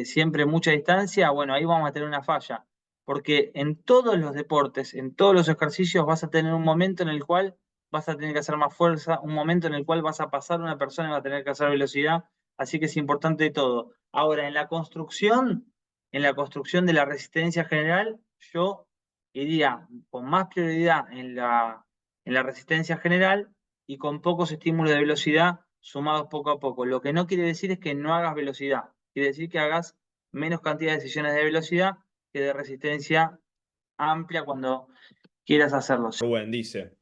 siempre mucha distancia, bueno, ahí vamos a tener una falla, porque en todos los deportes, en todos los ejercicios vas a tener un momento en el cual vas a tener que hacer más fuerza, un momento en el cual vas a pasar una persona y va a tener que hacer velocidad, así que es importante todo. Ahora, en la construcción de la resistencia general, yo iría con más prioridad en la resistencia general y con pocos estímulos de velocidad sumados poco a poco. Lo que no quiere decir es que no hagas velocidad, quiere decir que hagas menos cantidad de sesiones de velocidad que de resistencia amplia cuando quieras hacerlo. Rubén dice,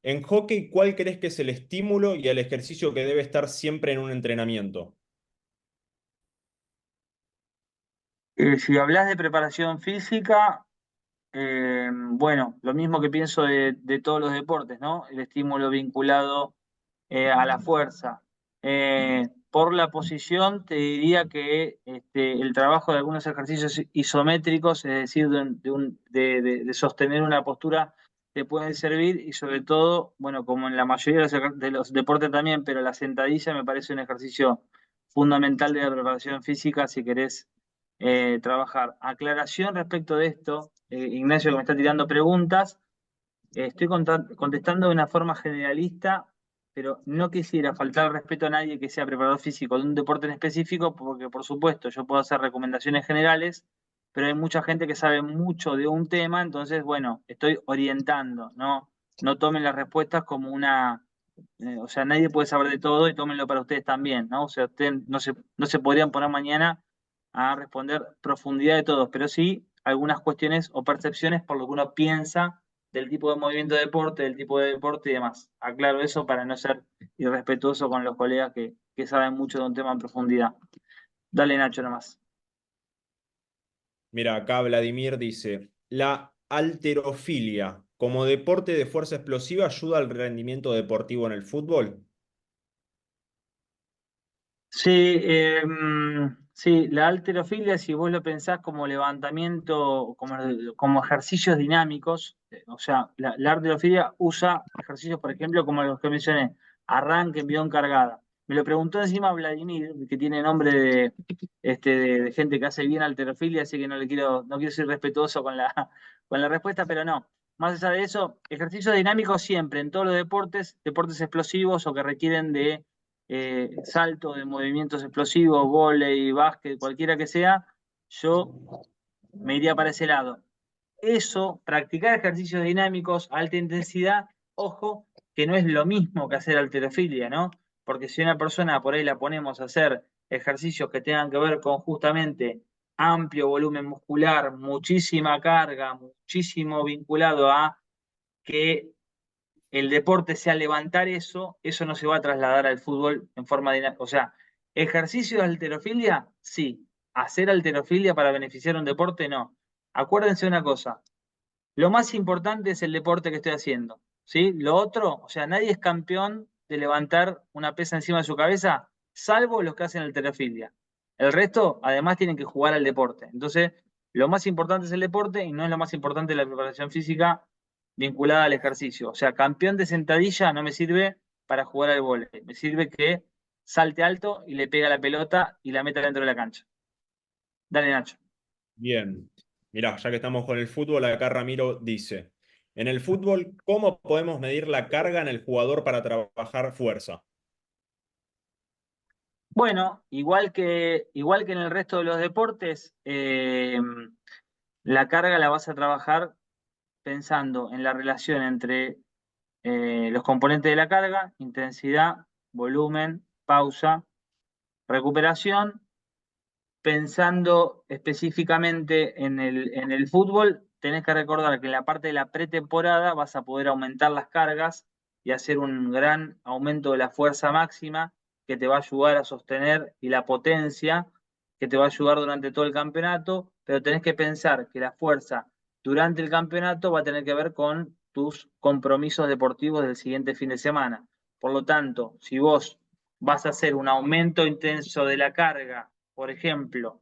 en hockey, ¿cuál crees que es el estímulo y el ejercicio que debe estar siempre en un entrenamiento? Si hablas de preparación física, Bueno, lo mismo que pienso de todos los deportes, ¿no? El estímulo vinculado a la fuerza. Por la posición, te diría que el trabajo de algunos ejercicios isométricos, es decir, de sostener una postura, te pueden servir y sobre todo, bueno, como en la mayoría de los deportes también, pero la sentadilla me parece un ejercicio fundamental de la preparación física si querés trabajar. Aclaración respecto de esto, Ignacio, que me está tirando preguntas. Estoy contestando de una forma generalista, pero no quisiera faltar al respeto a nadie que sea preparador físico de un deporte en específico, porque por supuesto yo puedo hacer recomendaciones generales, pero hay mucha gente que sabe mucho de un tema, entonces, bueno, estoy orientando, ¿no? No tomen las respuestas como una, o sea, nadie puede saber de todo y tómenlo para ustedes también, ¿no? O sea, ustedes no se podrían poner mañana a responder profundidad de todos, pero sí algunas cuestiones o percepciones por lo que uno piensa del tipo de movimiento de deporte, del tipo de deporte y demás. Aclaro eso para no ser irrespetuoso con los colegas que saben mucho de un tema en profundidad. Dale, Nacho, nomás. Mira, acá Vladimir dice, ¿la halterofilia como deporte de fuerza explosiva ayuda al rendimiento deportivo en el fútbol? Sí, sí, la halterofilia, si vos lo pensás como levantamiento, como ejercicios dinámicos, o sea, la halterofilia usa ejercicios, por ejemplo, como los que mencioné, arranque, envión cargada. Me lo preguntó encima Vladimir, que tiene nombre de gente que hace bien halterofilia, así que no quiero ser respetuoso con con la respuesta, pero no. Más allá de eso, ejercicios dinámicos siempre, en todos los deportes, deportes explosivos o que requieren de salto, de movimientos explosivos, vóley, básquet, cualquiera que sea, yo me iría para ese lado. Eso, practicar ejercicios dinámicos a alta intensidad, ojo, que no es lo mismo que hacer halterofilia, ¿no? Porque si una persona por ahí la ponemos a hacer ejercicios que tengan que ver con justamente amplio volumen muscular, muchísima carga, muchísimo vinculado a que el deporte sea levantar eso, eso no se va a trasladar al fútbol en forma dinámica. O sea, ejercicio de halterofilia, sí. Hacer halterofilia para beneficiar a un deporte, no. Acuérdense una cosa, lo más importante es el deporte que estoy haciendo, ¿sí? Lo otro, o sea, nadie es campeón de levantar una pesa encima de su cabeza, salvo los que hacen halterofilia. El resto, además, tienen que jugar al deporte. Entonces, lo más importante es el deporte y no es lo más importante la preparación física vinculada al ejercicio. O sea, campeón de sentadilla no me sirve para jugar al vóley. Me sirve que salte alto y le pega la pelota y la meta dentro de la cancha. Dale, Nacho. Bien. Mirá, ya que estamos con el fútbol, acá Ramiro dice, en el fútbol, ¿cómo podemos medir la carga en el jugador para trabajar fuerza? Bueno, igual que en el resto de los deportes, la carga la vas a trabajar pensando en la relación entre los componentes de la carga, intensidad, volumen, pausa, recuperación, pensando específicamente en el fútbol, tenés que recordar que en la parte de la pretemporada vas a poder aumentar las cargas y hacer un gran aumento de la fuerza máxima que te va a ayudar a sostener y la potencia que te va a ayudar durante todo el campeonato, pero tenés que pensar que la fuerza durante el campeonato va a tener que ver con tus compromisos deportivos del siguiente fin de semana. Por lo tanto, si vos vas a hacer un aumento intenso de la carga, por ejemplo,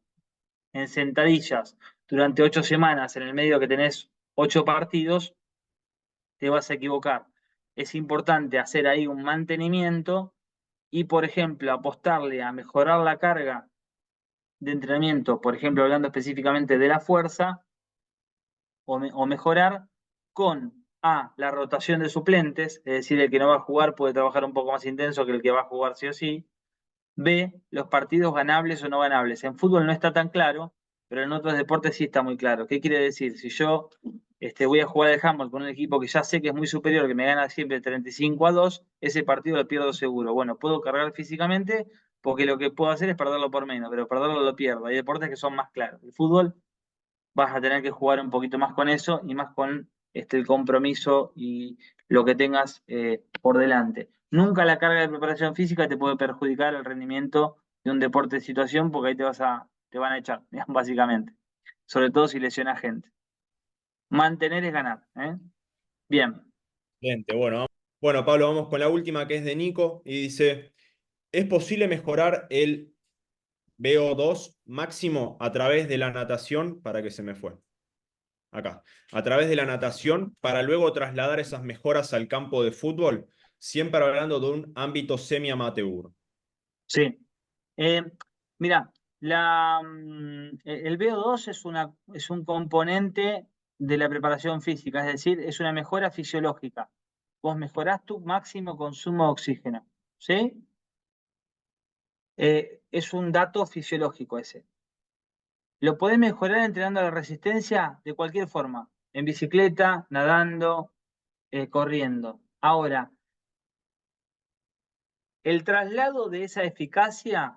en sentadillas durante 8 semanas, en el medio que tenés 8 partidos, te vas a equivocar. Es importante hacer ahí un mantenimiento y, por ejemplo, apostarle a mejorar la carga de entrenamiento, por ejemplo, hablando específicamente de la fuerza, o mejorar con A, la rotación de suplentes, es decir, el que no va a jugar puede trabajar un poco más intenso que el que va a jugar sí o sí. B, los partidos ganables o no ganables. En fútbol no está tan claro, pero en otros deportes sí está muy claro. ¿Qué quiere decir? Si yo voy a jugar al handball con un equipo que ya sé que es muy superior, que me gana siempre 35-2, ese partido lo pierdo seguro. Bueno, puedo cargar físicamente porque lo que puedo hacer es perderlo por menos, pero perderlo lo pierdo. Hay deportes que son más claros. El fútbol vas a tener que jugar un poquito más con eso y más con el compromiso y lo que tengas por delante. Nunca la carga de preparación física te puede perjudicar el rendimiento de un deporte de situación porque ahí te van a echar, básicamente. Sobre todo si lesiona gente. Mantener es ganar, ¿eh? Bien. Excelente. Bueno, Pablo, vamos con la última que es de Nico y dice, ¿es posible mejorar el VO2 máximo a través de la natación? Para que se me fue. Acá. A través de la natación para luego trasladar esas mejoras al campo de fútbol, siempre hablando de un ámbito semi-amateur. Sí. Eh, Mira, el VO2 es un componente de la preparación física, es decir, es una mejora fisiológica. Vos mejorás tu máximo consumo de oxígeno, ¿sí? Es un dato fisiológico ese. Lo podés mejorar entrenando la resistencia de cualquier forma, en bicicleta, nadando, corriendo. Ahora, el traslado de esa eficacia,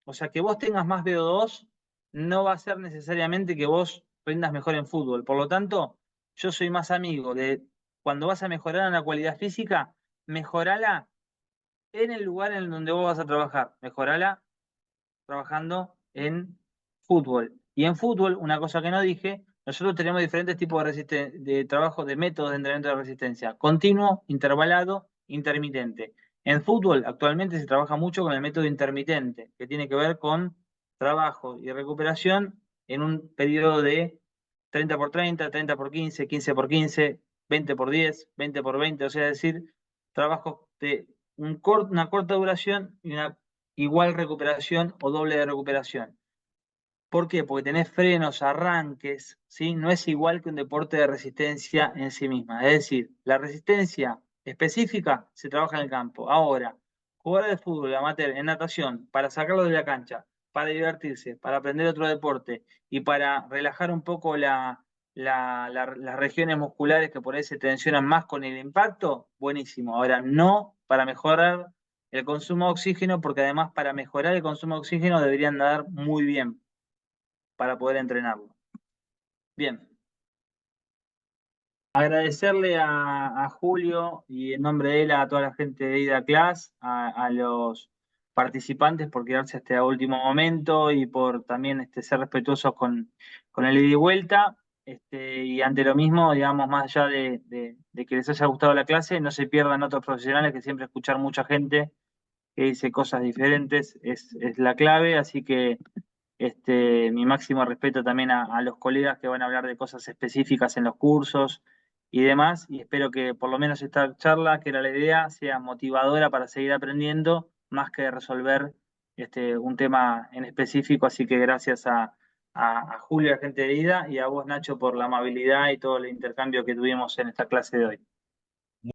o sea, que vos tengas más VO2, no va a ser necesariamente que vos rindas mejor en fútbol. Por lo tanto, yo soy más amigo de cuando vas a mejorar una cualidad física, mejorala en el lugar en donde vos vas a trabajar. Mejorala trabajando en fútbol. Y en fútbol, una cosa que no dije, nosotros tenemos diferentes tipos de trabajo, de métodos de entrenamiento de resistencia: continuo, intervalado, intermitente. En fútbol actualmente se trabaja mucho con el método intermitente, que tiene que ver con trabajo y recuperación en un periodo de 30 por 30, 30 por 15, 15 por 15, 20 por 10, 20 por 20, o sea, es decir, trabajos de una corta duración y una igual recuperación o doble de recuperación. ¿Por qué? Porque tenés frenos, arranques, ¿sí? No es igual que un deporte de resistencia en sí misma. Es decir, la resistencia específica se trabaja en el campo. Ahora, jugar de fútbol amateur en natación para sacarlo de la cancha, para divertirse, para aprender otro deporte y para relajar un poco las regiones musculares que por ahí se tensionan más con el impacto, buenísimo. Ahora, no para mejorar el consumo de oxígeno, porque además para mejorar el consumo de oxígeno deberían nadar muy bien para poder entrenarlo. Bien, agradecerle a Julio y en nombre de él a toda la gente de Ida Class, a los participantes por quedarse hasta el último momento y por también ser respetuosos con el ida y vuelta. Y ante lo mismo, digamos, más allá de que les haya gustado la clase, no se pierdan otros profesionales, que siempre escuchar mucha gente que dice cosas diferentes es la clave, así que mi máximo respeto también a los colegas que van a hablar de cosas específicas en los cursos y demás, y espero que por lo menos esta charla, que era la idea, sea motivadora para seguir aprendiendo, más que resolver un tema en específico, así que gracias a Julio, la gente de IDA, y a vos, Nacho, por la amabilidad y todo el intercambio que tuvimos en esta clase de hoy.